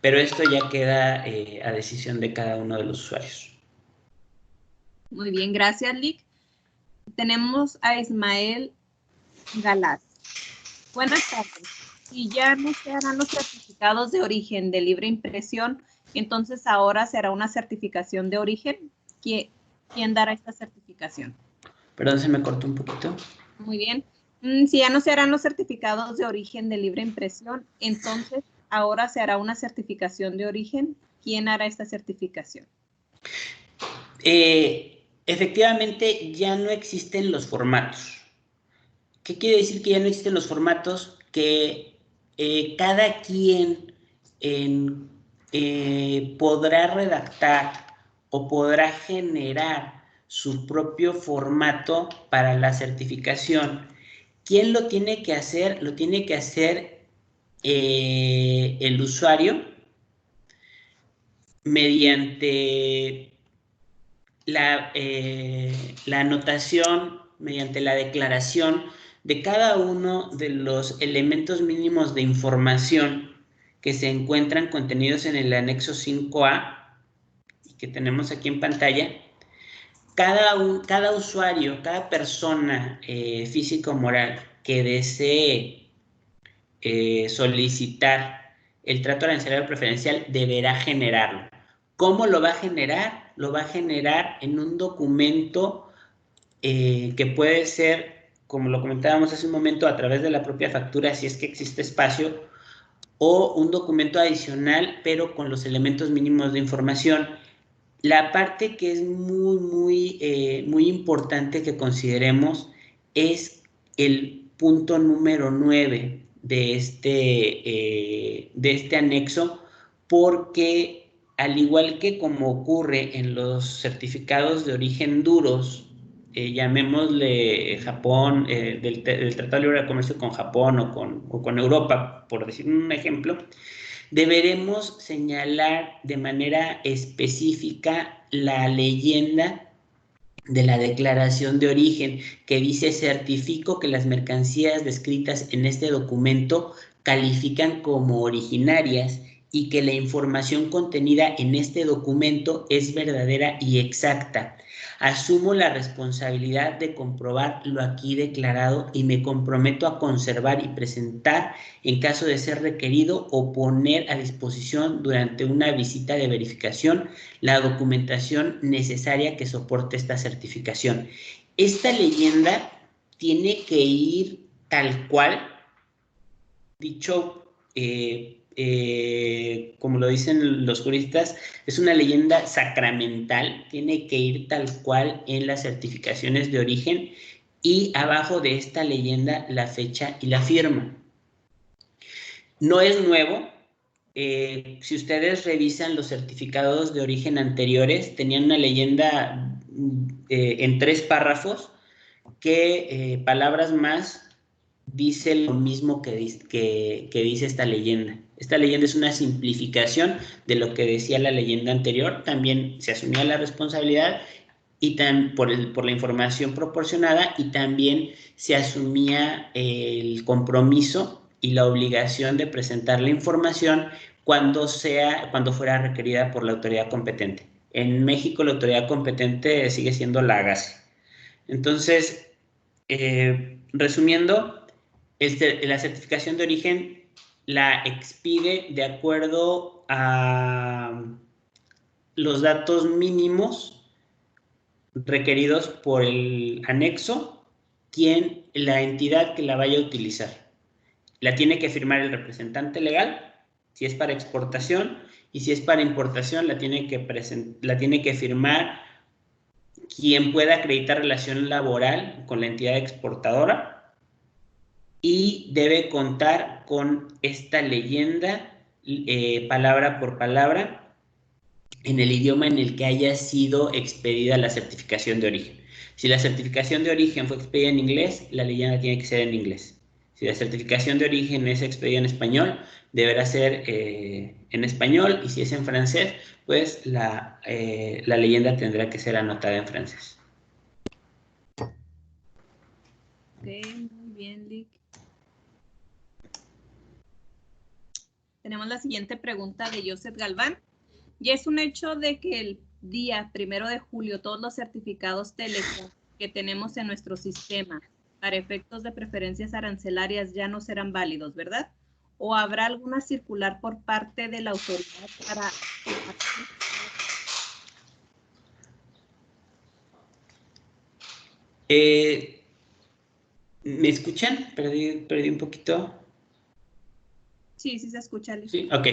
Pero esto ya queda a decisión de cada uno de los usuarios. Muy bien, gracias, Lick. Tenemos a Ismael Galaz. Buenas tardes. Si ya no se harán los certificados de origen de libre impresión, entonces ahora se hará una certificación de origen. ¿Quién dará esta certificación? Perdón, se me cortó un poquito. Muy bien. Si ya no se harán los certificados de origen de libre impresión, entonces ahora se hará una certificación de origen. ¿Quién hará esta certificación? Efectivamente, ya no existen los formatos. ¿Qué quiere decir que ya no existen los formatos? Que cada quien podrá redactar o podrá generar su propio formato para la certificación. ¿Quién lo tiene que hacer? Lo tiene que hacer el usuario mediante la anotación, mediante la declaración de cada uno de los elementos mínimos de información que se encuentran contenidos en el anexo 5A y que tenemos aquí en pantalla. Cada usuario, cada persona física o moral que desee solicitar el trato arancelario preferencial deberá generarlo. ¿Cómo lo va a generar? Lo va a generar en un documento que puede ser, como lo comentábamos hace un momento, a través de la propia factura, si es que existe espacio, o un documento adicional, pero con los elementos mínimos de información. La parte que es muy importante que consideremos es el punto número 9 de este anexo, porque al igual que como ocurre en los certificados de origen duros, llamémosle Japón, del Tratado de Libre Comercio con Japón o con Europa, por decir un ejemplo, deberemos señalar de manera específica la leyenda de la declaración de origen que dice: certifico que las mercancías descritas en este documento califican como originarias y que la información contenida en este documento es verdadera y exacta. Asumo la responsabilidad de comprobar lo aquí declarado y me comprometo a conservar y presentar, en caso de ser requerido, o poner a disposición durante una visita de verificación la documentación necesaria que soporte esta certificación. Esta leyenda tiene que ir tal cual, dicho, como lo dicen los juristas, es una leyenda sacramental, tiene que ir tal cual en las certificaciones de origen y abajo de esta leyenda la fecha y la firma. No es nuevo. Si ustedes revisan los certificados de origen anteriores, tenían una leyenda en 3 párrafos que palabras más dice lo mismo que dice esta leyenda. Esta leyenda es una simplificación de lo que decía la leyenda anterior. También se asumía la responsabilidad y por la información proporcionada, y también se asumía el compromiso y la obligación de presentar la información cuando fuera requerida por la autoridad competente. En México la autoridad competente sigue siendo la AGASE. Entonces, resumiendo, la certificación de origen la expide de acuerdo a los datos mínimos requeridos por el anexo, la entidad que la vaya a utilizar. La tiene que firmar el representante legal Si es para exportación y si es para importación, la tiene que firmar quien pueda acreditar relación laboral con la entidad exportadora y debe contar con esta leyenda palabra por palabra en el idioma en el que haya sido expedida la certificación de origen. Si la certificación de origen fue expedida en inglés, la leyenda tiene que ser en inglés. Si la certificación de origen es expedida en español, deberá ser en español, y si es en francés, pues la leyenda tendrá que ser anotada en francés. Ok, muy bien, Lick. Tenemos la siguiente pregunta de Joseph Galván. Y es un hecho de que el día 1 de julio todos los certificados Telecom que tenemos en nuestro sistema para efectos de preferencias arancelarias ya no serán válidos, ¿verdad? ¿O habrá alguna circular por parte de la autoridad para... ¿Me escuchan? Perdí un poquito. Sí, sí se escucha. Sí, ok.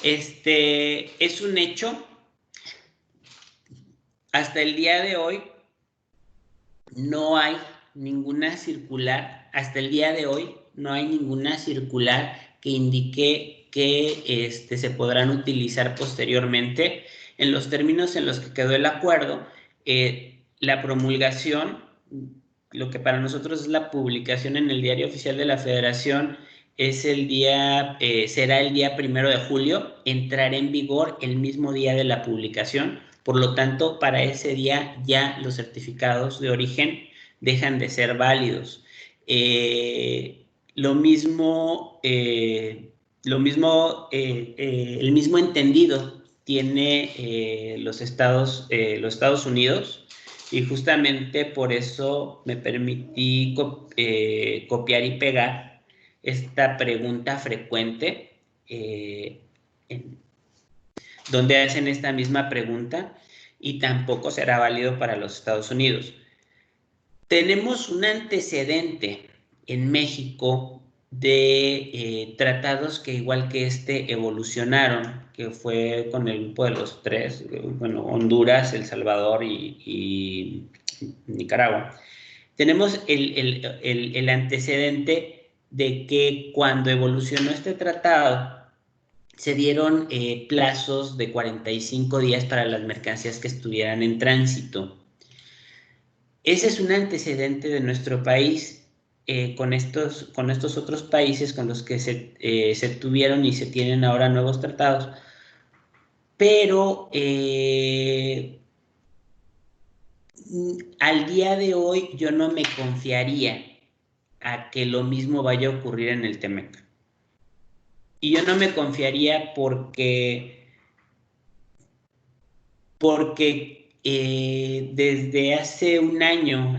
Es un hecho. Hasta el día de hoy no hay ninguna circular. Hasta el día de hoy no hay ninguna circular que indique que se podrán utilizar posteriormente. En los términos en los que quedó el acuerdo, la promulgación, lo que para nosotros es la publicación en el Diario Oficial de la Federación, será el día 1 de julio, entrará en vigor el mismo día de la publicación. Por lo tanto, para ese día ya los certificados de origen dejan de ser válidos. El mismo entendido tiene los Estados Unidos, y justamente por eso me permití copiar y pegar esta pregunta frecuente, donde hacen esta misma pregunta, y tampoco será válido para los Estados Unidos. Tenemos un antecedente en México de tratados que, igual que evolucionaron, que fue con el grupo de los tres, Honduras, El Salvador y Nicaragua. Tenemos el antecedente de que cuando evolucionó este tratado, se dieron plazos de 45 días para las mercancías que estuvieran en tránsito. Ese es un antecedente de nuestro país con estos otros países con los que se tuvieron y se tienen ahora nuevos tratados. Pero al día de hoy yo no me confiaría a que lo mismo vaya a ocurrir en el TEMEC. Y yo no me confiaría porque desde hace un año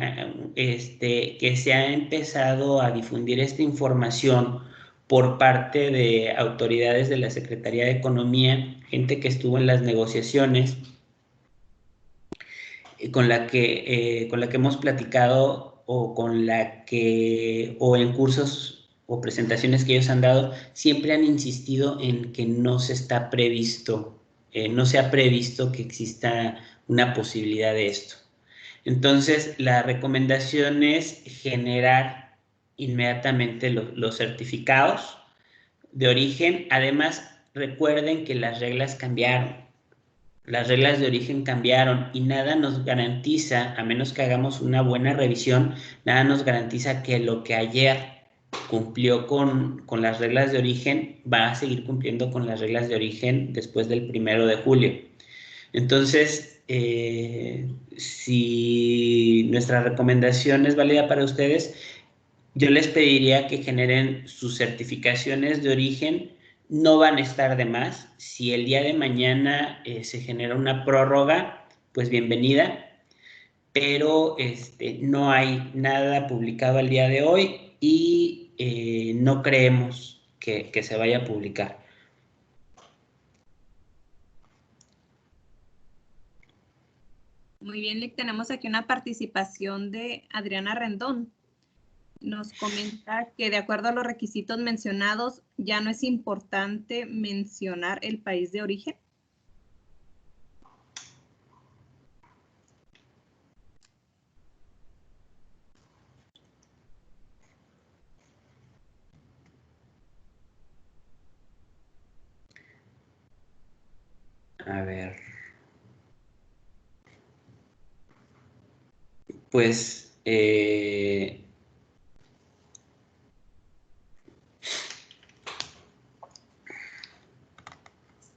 que se ha empezado a difundir esta información por parte de autoridades de la Secretaría de Economía, gente que estuvo en las negociaciones, con la que hemos platicado, o en cursos o presentaciones que ellos han dado, siempre han insistido en que no se ha previsto que exista una posibilidad de esto. Entonces, la recomendación es generar inmediatamente los certificados de origen. Además, recuerden que las reglas cambiaron. Las reglas de origen cambiaron y nada nos garantiza, a menos que hagamos una buena revisión, nada nos garantiza que lo que ayer cumplió con las reglas de origen va a seguir cumpliendo con las reglas de origen después del 1 de julio. Entonces, si nuestra recomendación es válida para ustedes, yo les pediría que generen sus certificaciones de origen. No van a estar de más. Si el día de mañana se genera una prórroga, pues bienvenida, pero no hay nada publicado al día de hoy y no creemos que se vaya a publicar. Muy bien, Lick. Tenemos aquí una participación de Adriana Rendón. Nos comenta que de acuerdo a los requisitos mencionados, ya no es importante mencionar el país de origen. A ver. Pues,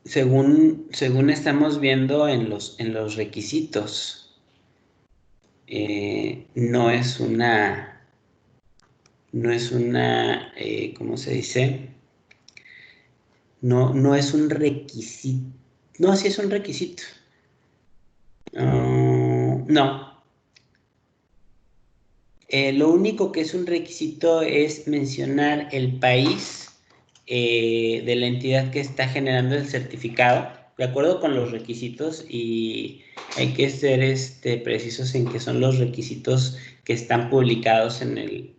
según estamos viendo en los requisitos, no es una, ¿cómo se dice? No es un requisito. No, sí es un requisito. No. Lo único que es un requisito es mencionar el país de la entidad que está generando el certificado, de acuerdo con los requisitos, y hay que ser precisos en que son los requisitos que están publicados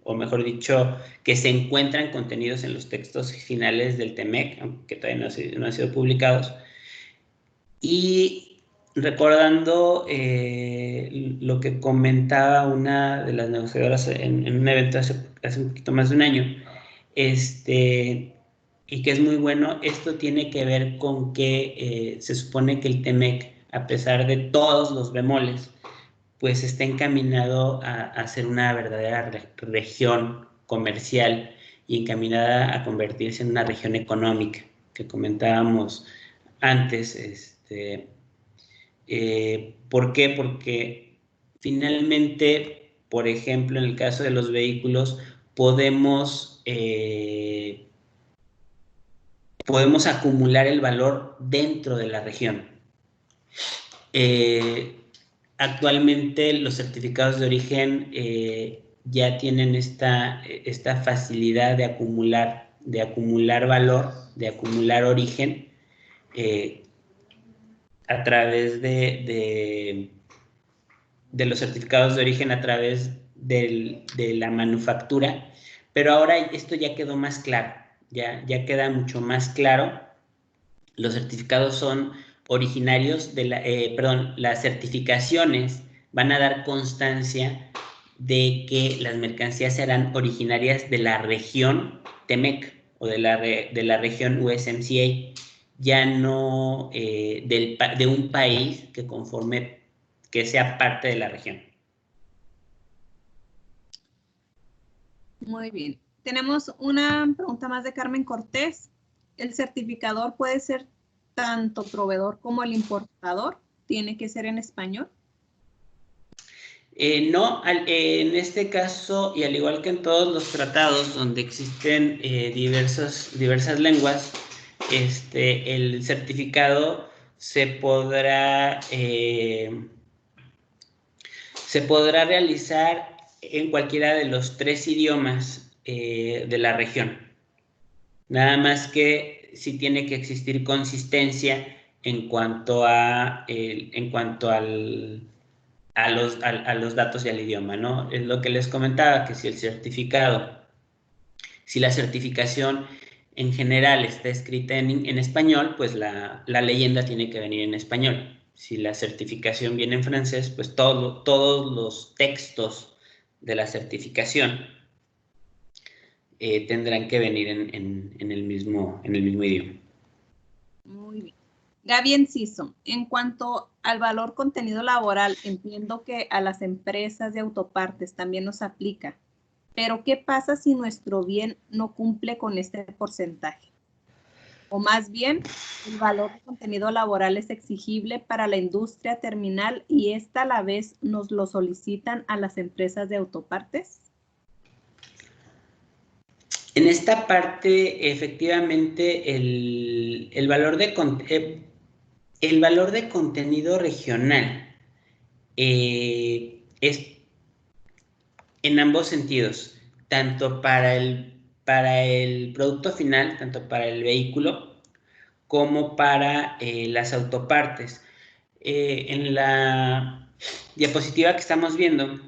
o mejor dicho, que se encuentran contenidos en los textos finales del TEMEC, aunque todavía no han sido publicados. Y recordando lo que comentaba una de las negociadoras en un evento hace un poquito más de un año, y que es muy bueno, esto tiene que ver con que se supone que el TEMEC, a pesar de todos los bemoles, pues está encaminado a ser una verdadera región comercial y encaminada a convertirse en una región económica, que comentábamos antes. ¿Por qué? Porque finalmente, por ejemplo, en el caso de los vehículos, podemos acumular el valor dentro de la región. Actualmente los certificados de origen ya tienen esta facilidad de acumular valor, de acumular origen, a través de los certificados de origen, a través de la manufactura, pero ahora esto ya quedó más claro, ya queda mucho más claro. Los certificados son originarios las certificaciones van a dar constancia de que las mercancías serán originarias de la región TEMEC o de la región USMCA, ya no de un país que sea parte de la región. Muy bien. Tenemos una pregunta más de Carmen Cortés. ¿El certificador puede ser tanto proveedor como el importador? ¿Tiene que ser en español? No, en este caso, y al igual que en todos los tratados donde existen diversas lenguas, el certificado se podrá realizar en cualquiera de los 3 idiomas de la región. Nada más que sí tiene que existir consistencia en cuanto a los datos y al idioma, ¿no? Es lo que les comentaba, que si la certificación en general está escrita en español, pues la leyenda tiene que venir en español. Si la certificación viene en francés, pues todos los textos de la certificación tendrán que venir en el mismo idioma. Muy bien. Gaby Enciso, en cuanto al valor contenido laboral, entiendo que a las empresas de autopartes también nos aplica, pero ¿qué pasa si nuestro bien no cumple con este porcentaje? O más bien, el valor de contenido laboral es exigible para la industria terminal y esta a la vez nos lo solicitan a las empresas de autopartes. En esta parte, efectivamente, el valor de contenido regional es en ambos sentidos, tanto para el producto final, tanto para el vehículo, como para las autopartes. En la diapositiva que estamos viendo,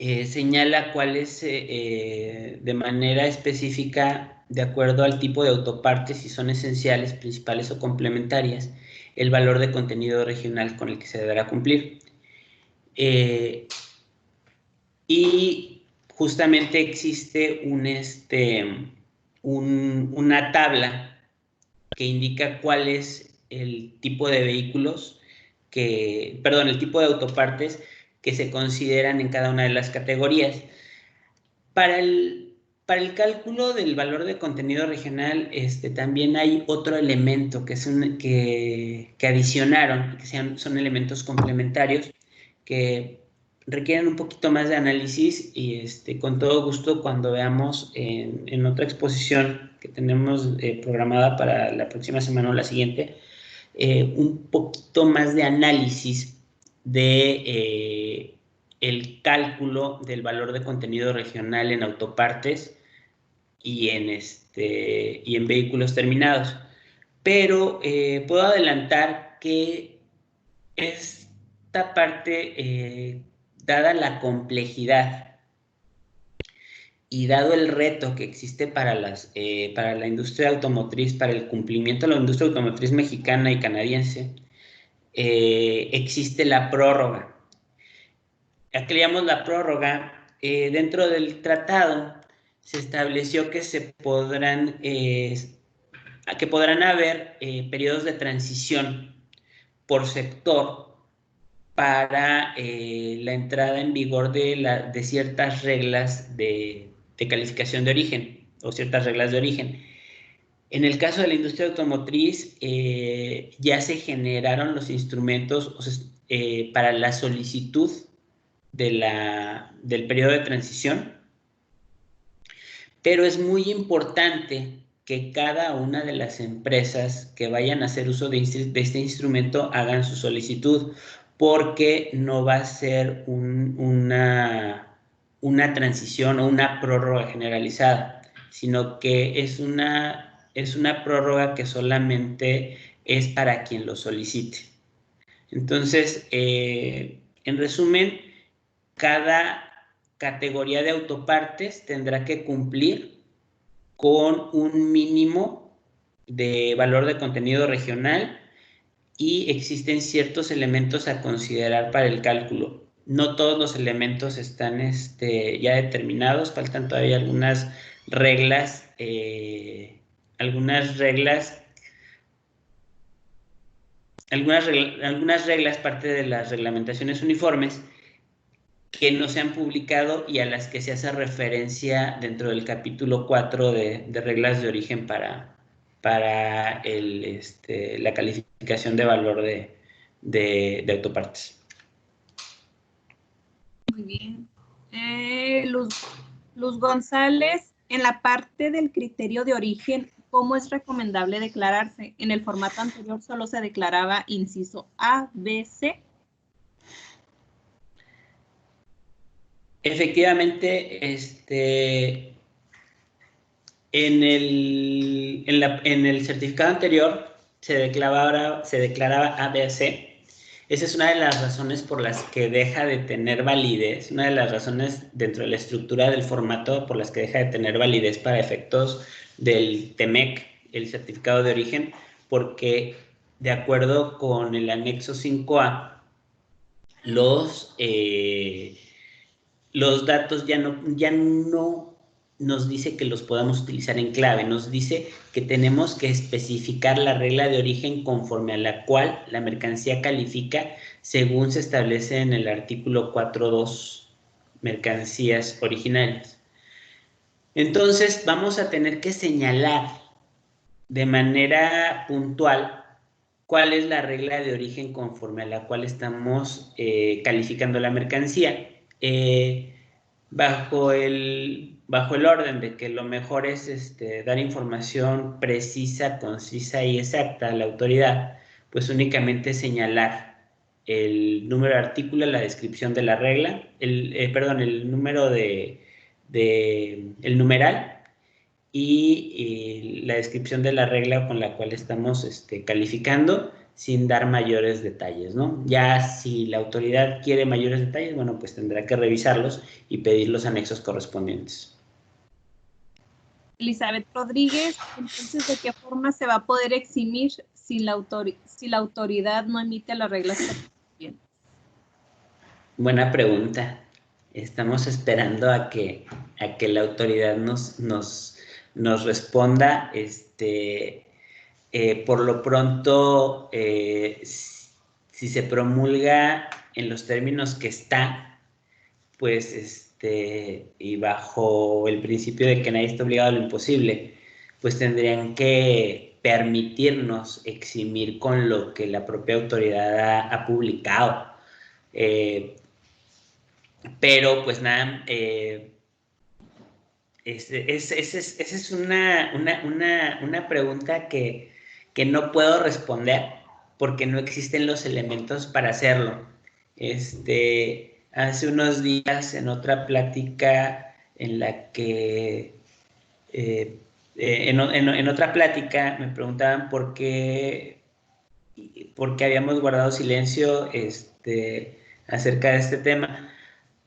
señala cuál es de manera específica, de acuerdo al tipo de autopartes, si son esenciales, principales o complementarias, el valor de contenido regional con el que se deberá cumplir. Y justamente existe una tabla que indica cuál es el tipo de vehículos el tipo de autopartes que se consideran en cada una de las categorías. Para el cálculo del valor de contenido regional, también hay otro elemento que adicionaron, que son elementos complementarios, que requieren un poquito más de análisis y con todo gusto cuando veamos en otra exposición que tenemos programada para la próxima semana o la siguiente, un poquito más de análisis de el cálculo del valor de contenido regional en autopartes y en vehículos terminados. Pero puedo adelantar que esta parte, dada la complejidad y dado el reto que existe para la industria automotriz, para el cumplimiento de la industria automotriz mexicana y canadiense, existe la prórroga. Aquí le llamamos la prórroga. Dentro del tratado se estableció que podrán haber periodos de transición por sector para la entrada en vigor de ciertas reglas de calificación de origen o ciertas reglas de origen. En el caso de la industria automotriz, ya se generaron los instrumentos para la solicitud del periodo de transición, pero es muy importante que cada una de las empresas que vayan a hacer uso de este instrumento hagan su solicitud, porque no va a ser una transición o una prórroga generalizada, sino que es una prórroga que solamente es para quien lo solicite. Entonces, en resumen, cada categoría de autopartes tendrá que cumplir con un mínimo de valor de contenido regional y existen ciertos elementos a considerar para el cálculo. No todos los elementos están ya determinados, faltan todavía algunas reglas, parte de las reglamentaciones uniformes que no se han publicado y a las que se hace referencia dentro del capítulo 4 de reglas de origen para la calificación de valor de autopartes. Muy bien. Luz González, en la parte del criterio de origen, ¿cómo es recomendable declararse? En el formato anterior solo se declaraba inciso A, B, C. Efectivamente, en el certificado anterior se declaraba ABC. Esa es una de las razones por las que deja de tener validez, una de las razones dentro de la estructura del formato por las que deja de tener validez para efectos del TEMEC, el certificado de origen, porque de acuerdo con el anexo 5A, los datos ya no nos dice que los podamos utilizar en clave, nos dice que tenemos que especificar la regla de origen conforme a la cual la mercancía califica según se establece en el artículo 4.2, mercancías originales. Entonces vamos a tener que señalar de manera puntual cuál es la regla de origen conforme a la cual estamos calificando la mercancía. Bajo el orden de que lo mejor es dar información precisa, concisa y exacta a la autoridad, pues únicamente señalar el número de artículo, la descripción de la regla, el número el numeral y la descripción de la regla con la cual estamos calificando, sin dar mayores detalles, ¿no? Ya si la autoridad quiere mayores detalles, bueno, pues tendrá que revisarlos y pedir los anexos correspondientes. Elizabeth Rodríguez, entonces, ¿de qué forma se va a poder eximir si la autoridad no emite las reglas correspondientes? Buena pregunta. Estamos esperando a que la autoridad nos responda. Por lo pronto, si se promulga en los términos que está, pues, y bajo el principio de que nadie está obligado a lo imposible, pues tendrían que permitirnos eximir con lo que la propia autoridad ha publicado. Pero pues nada, esa es una pregunta que no puedo responder porque no existen los elementos para hacerlo. Hace unos días en otra plática en la que en otra plática me preguntaban por qué habíamos guardado silencio acerca de este tema.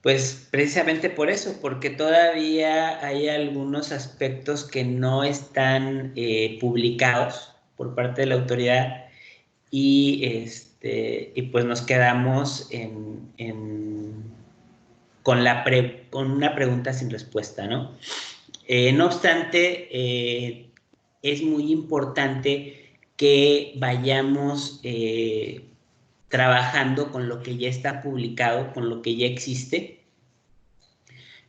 Pues precisamente por eso, porque todavía hay algunos aspectos que no están publicados por parte de la autoridad y, pues nos quedamos con una pregunta sin respuesta, ¿no? No obstante, es muy importante que vayamos trabajando con lo que ya está publicado, con lo que ya existe,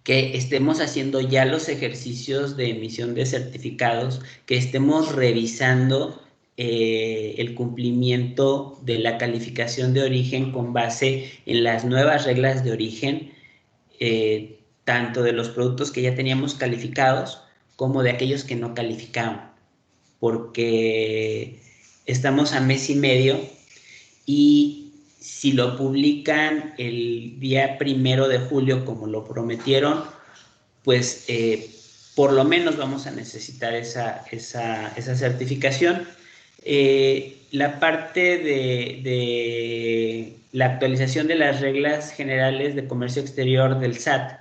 que estemos haciendo ya los ejercicios de emisión de certificados, que estemos revisando el cumplimiento de la calificación de origen con base en las nuevas reglas de origen, tanto de los productos que ya teníamos calificados como de aquellos que no calificaban, porque estamos a mes y medio y si lo publican el día 1 de julio como lo prometieron, pues por lo menos vamos a necesitar esa certificación. La parte de la actualización de las reglas generales de comercio exterior del SAT,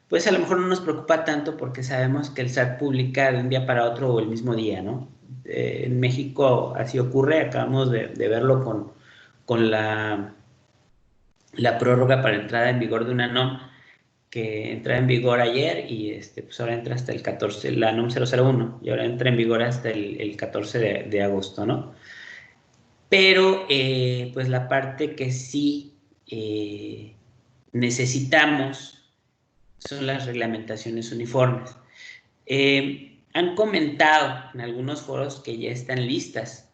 pues a lo mejor no nos preocupa tanto porque sabemos que el SAT publica de un día para otro o el mismo día, ¿no? En México así ocurre, acabamos de verlo con la prórroga para entrada en vigor de una NOM que entra en vigor ayer y pues ahora entra hasta el 14, la NOM 001, y ahora entra en vigor hasta el 14 de agosto, ¿no? Pero pues la parte que sí necesitamos son las reglamentaciones uniformes. Han comentado en algunos foros que ya están listas,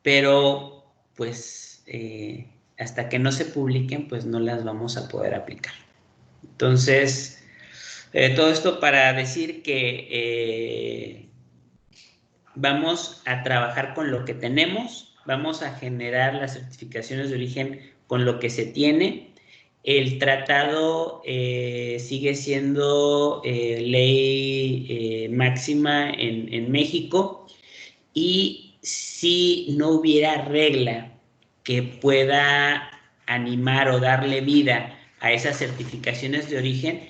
pero pues hasta que no se publiquen, pues no las vamos a poder aplicar. Entonces, todo esto para decir que vamos a trabajar con lo que tenemos, vamos a generar las certificaciones de origen con lo que se tiene. El tratado sigue siendo ley máxima en México, y si no hubiera regla que pueda animar o darle vida a esas certificaciones de origen,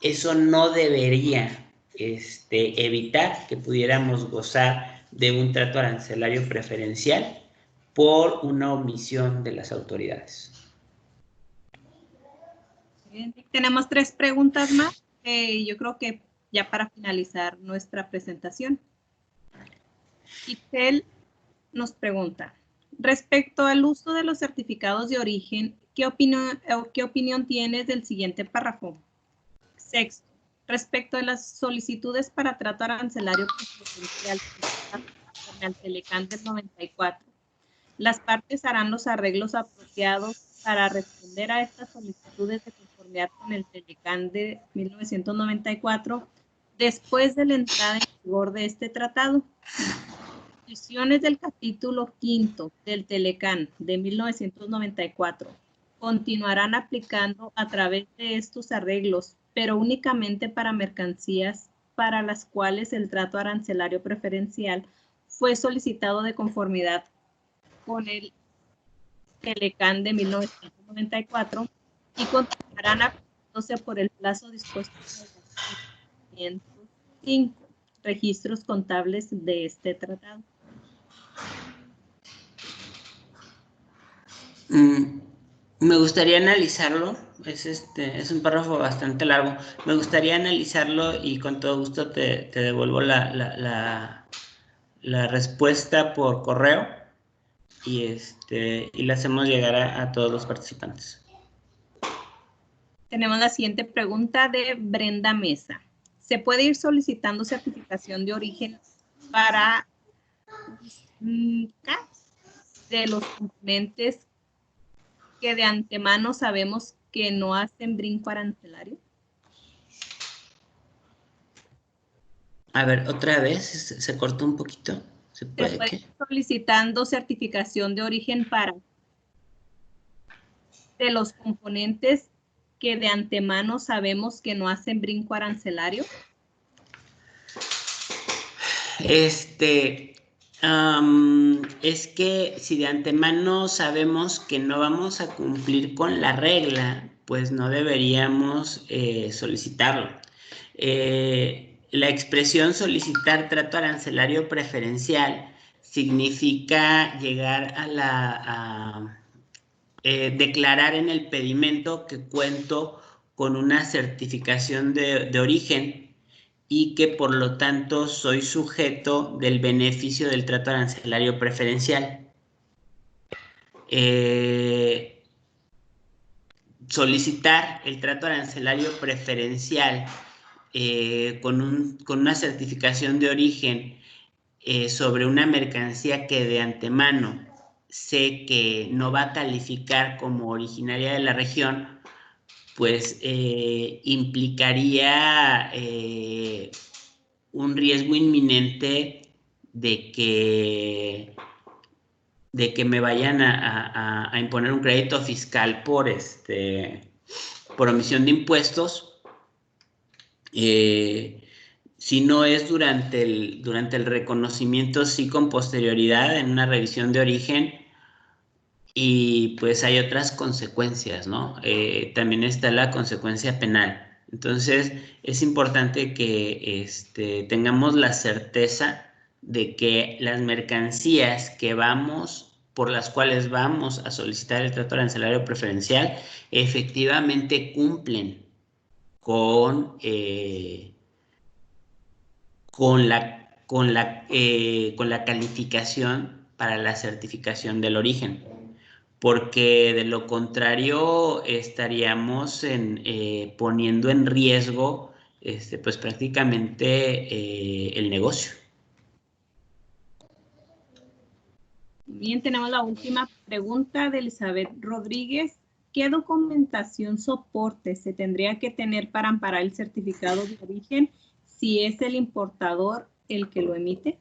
eso no debería evitar que pudiéramos gozar de un trato arancelario preferencial por una omisión de las autoridades. Bien, tenemos 3 preguntas más. Yo creo que ya para finalizar nuestra presentación. Itel nos pregunta, respecto al uso de los certificados de origen, ¿qué opinión tienes del siguiente párrafo? Sexto, respecto a las solicitudes para trato arancelario preferencial al Telecán del 94, las partes harán los arreglos apropiados para responder a estas solicitudes de conformidad con el Telecán de 1994 después de la entrada en vigor de este tratado. Disposiciones del capítulo 5 del Telecán de 1994 continuarán aplicando a través de estos arreglos, pero únicamente para mercancías para las cuales el trato arancelario preferencial fue solicitado de conformidad con el Telecán de 1994 y continuarán aplicándose por el plazo dispuesto en el 5 registros contables de este tratado. Me gustaría analizarlo, es un párrafo bastante largo, me gustaría analizarlo y con todo gusto te devuelvo la respuesta por correo y la hacemos llegar a todos los participantes. Tenemos la siguiente pregunta de Brenda Mesa. ¿Se puede ir solicitando certificación de origen para de los componentes que de antemano sabemos que no hacen brinco arancelario? A ver, otra vez, se cortó un poquito. ¿Se puede ir solicitando certificación de origen para de los componentes que de antemano sabemos que no hacen brinco arancelario? Es que si de antemano sabemos que no vamos a cumplir con la regla, pues no deberíamos solicitarlo. La expresión solicitar trato arancelario preferencial significa llegar a declarar en el pedimento que cuento con una certificación de origen y que por lo tanto soy sujeto del beneficio del trato arancelario preferencial. Solicitar el trato arancelario preferencial con una certificación de origen sobre una mercancía que de antemano sé que no va a calificar como originaria de la región, pues implicaría un riesgo inminente de que me vayan a imponer un crédito fiscal por omisión de impuestos. Si no es durante el reconocimiento, sí con posterioridad en una revisión de origen, y pues hay otras consecuencias, ¿no? También está la consecuencia penal. Entonces es importante que tengamos la certeza de que las mercancías por las cuales vamos a solicitar el trato arancelario preferencial efectivamente cumplen con la calificación para la certificación del origen, porque de lo contrario estaríamos poniendo en riesgo pues prácticamente el negocio. Bien, tenemos la última pregunta de Elizabeth Rodríguez. ¿Qué documentación soporte se tendría que tener para amparar el certificado de origen si es el importador el que lo emite?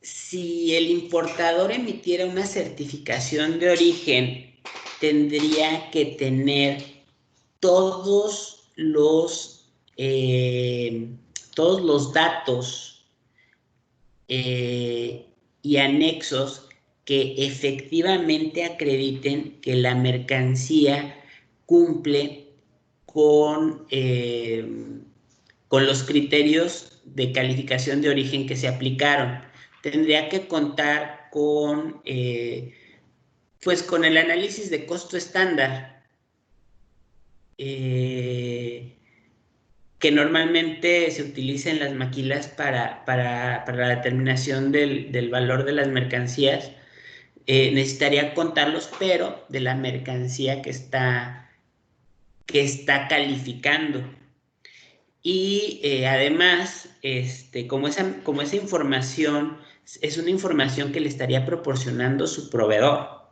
Si el importador emitiera una certificación de origen, tendría que tener todos los datos y anexos que efectivamente acrediten que la mercancía cumple con los criterios de calificación de origen que se aplicaron. Tendría que contar con el análisis de costo estándar, que normalmente se utiliza en las maquilas para la determinación del valor de las mercancías. Necesitaría contarlos, pero de la mercancía que está calificando. Y además, como esa información es una información que le estaría proporcionando su proveedor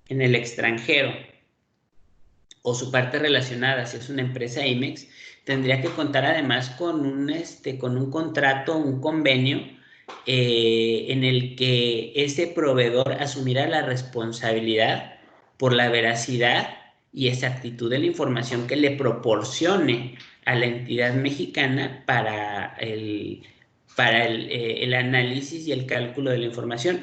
en el extranjero o su parte relacionada, si es una empresa IMEX, tendría que contar además con un contrato, un convenio en el que ese proveedor asumirá la responsabilidad por la veracidad y exactitud de la información que le proporcione a la entidad mexicana para para el análisis y el cálculo de la información.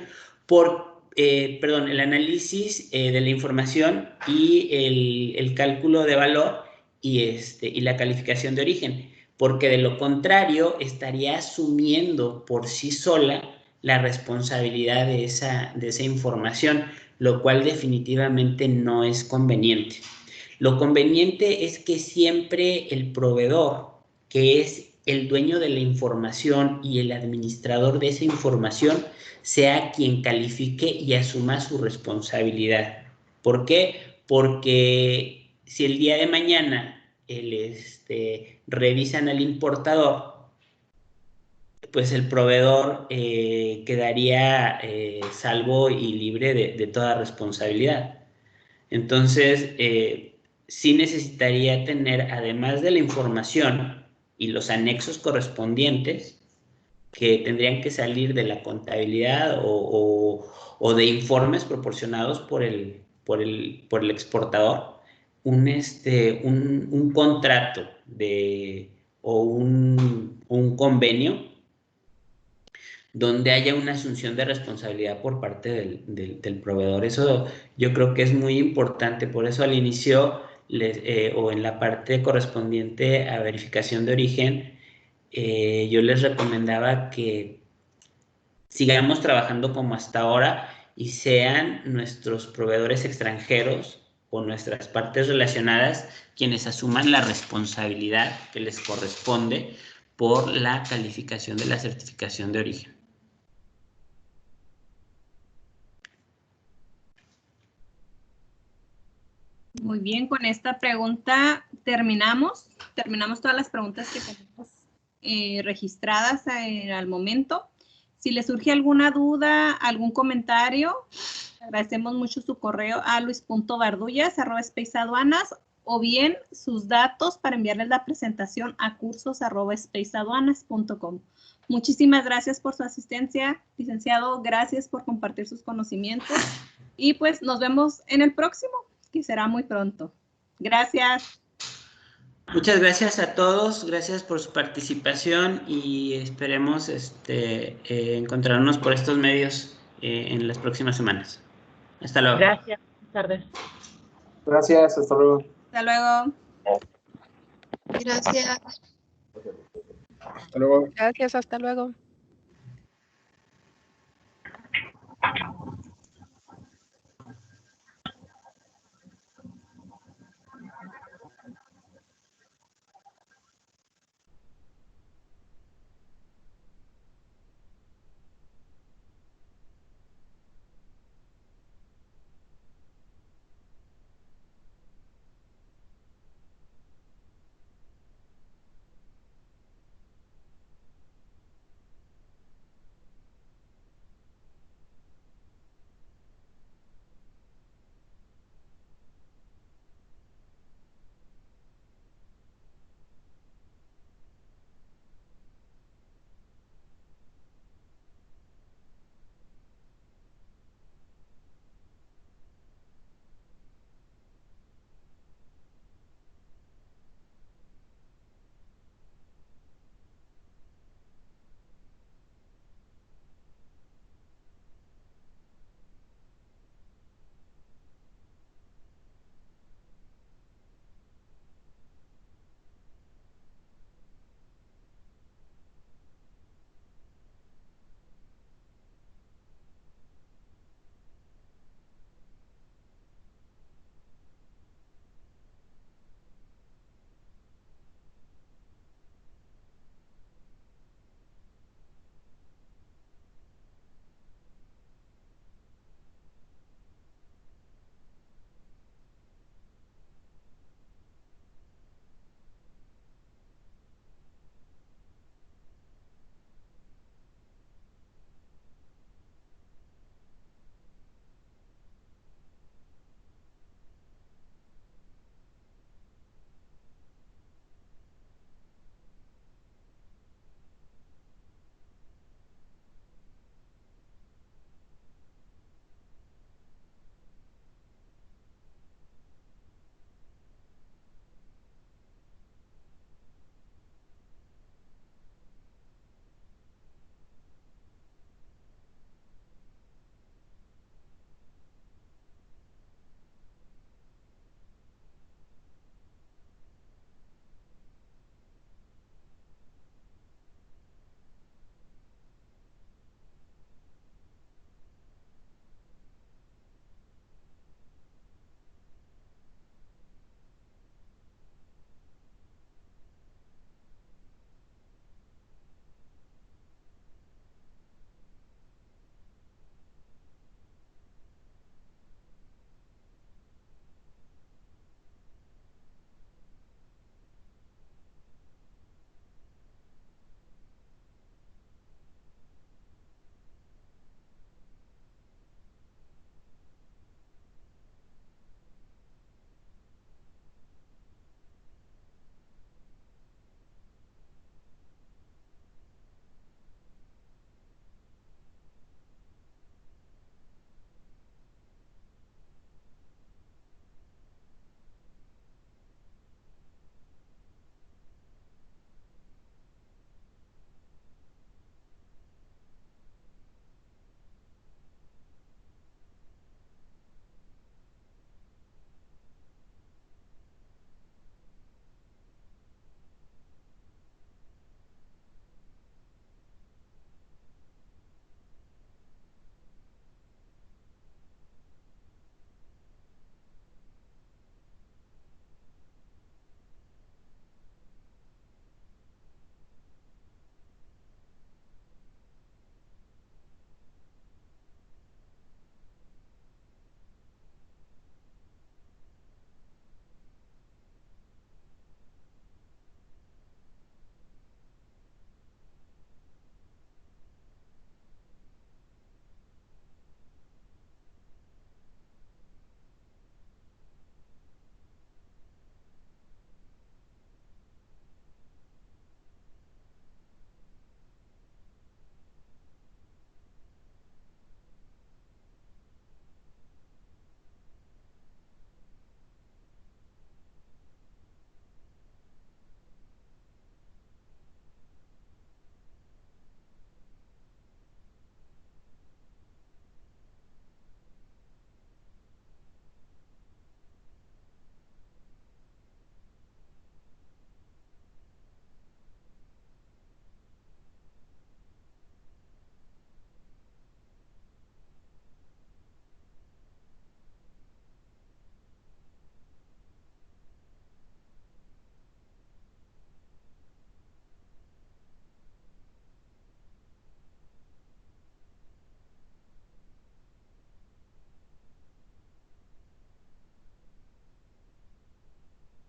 El análisis de la información y el cálculo de valor y la calificación de origen, porque de lo contrario estaría asumiendo por sí sola la responsabilidad de esa información, lo cual definitivamente no es conveniente. Lo conveniente es que siempre el proveedor, que es el dueño de la información y el administrador de esa información, sea quien califique y asuma su responsabilidad. ¿Por qué? Porque si el día de mañana revisan al importador, pues el proveedor quedaría salvo y libre de toda responsabilidad. Entonces, sí necesitaría tener, además de la información y los anexos correspondientes, que tendrían que salir de la contabilidad o de informes proporcionados por el exportador, un contrato o un convenio donde haya una asunción de responsabilidad por parte del proveedor. Eso yo creo que es muy importante. Por eso al inicio o en la parte correspondiente a verificación de origen, yo les recomendaba que sigamos trabajando como hasta ahora y sean nuestros proveedores extranjeros o nuestras partes relacionadas quienes asuman la responsabilidad que les corresponde por la calificación de la certificación de origen. Muy bien, con esta pregunta terminamos todas las preguntas que tenemos registradas al momento. Si les surge alguna duda, algún comentario, agradecemos mucho su correo a luis.bardullas@spaceaduanas o bien sus datos para enviarles la presentación a cursos@spaceaduanas.com. Muchísimas gracias por su asistencia, licenciado. Gracias por compartir sus conocimientos y pues nos vemos en el próximo, que será muy pronto. Gracias. Muchas gracias a todos, gracias por su participación y esperemos encontrarnos por estos medios en las próximas semanas. Hasta luego. Gracias, buenas tardes. Gracias, hasta luego. Hasta luego. Gracias. Hasta luego. Gracias, hasta luego.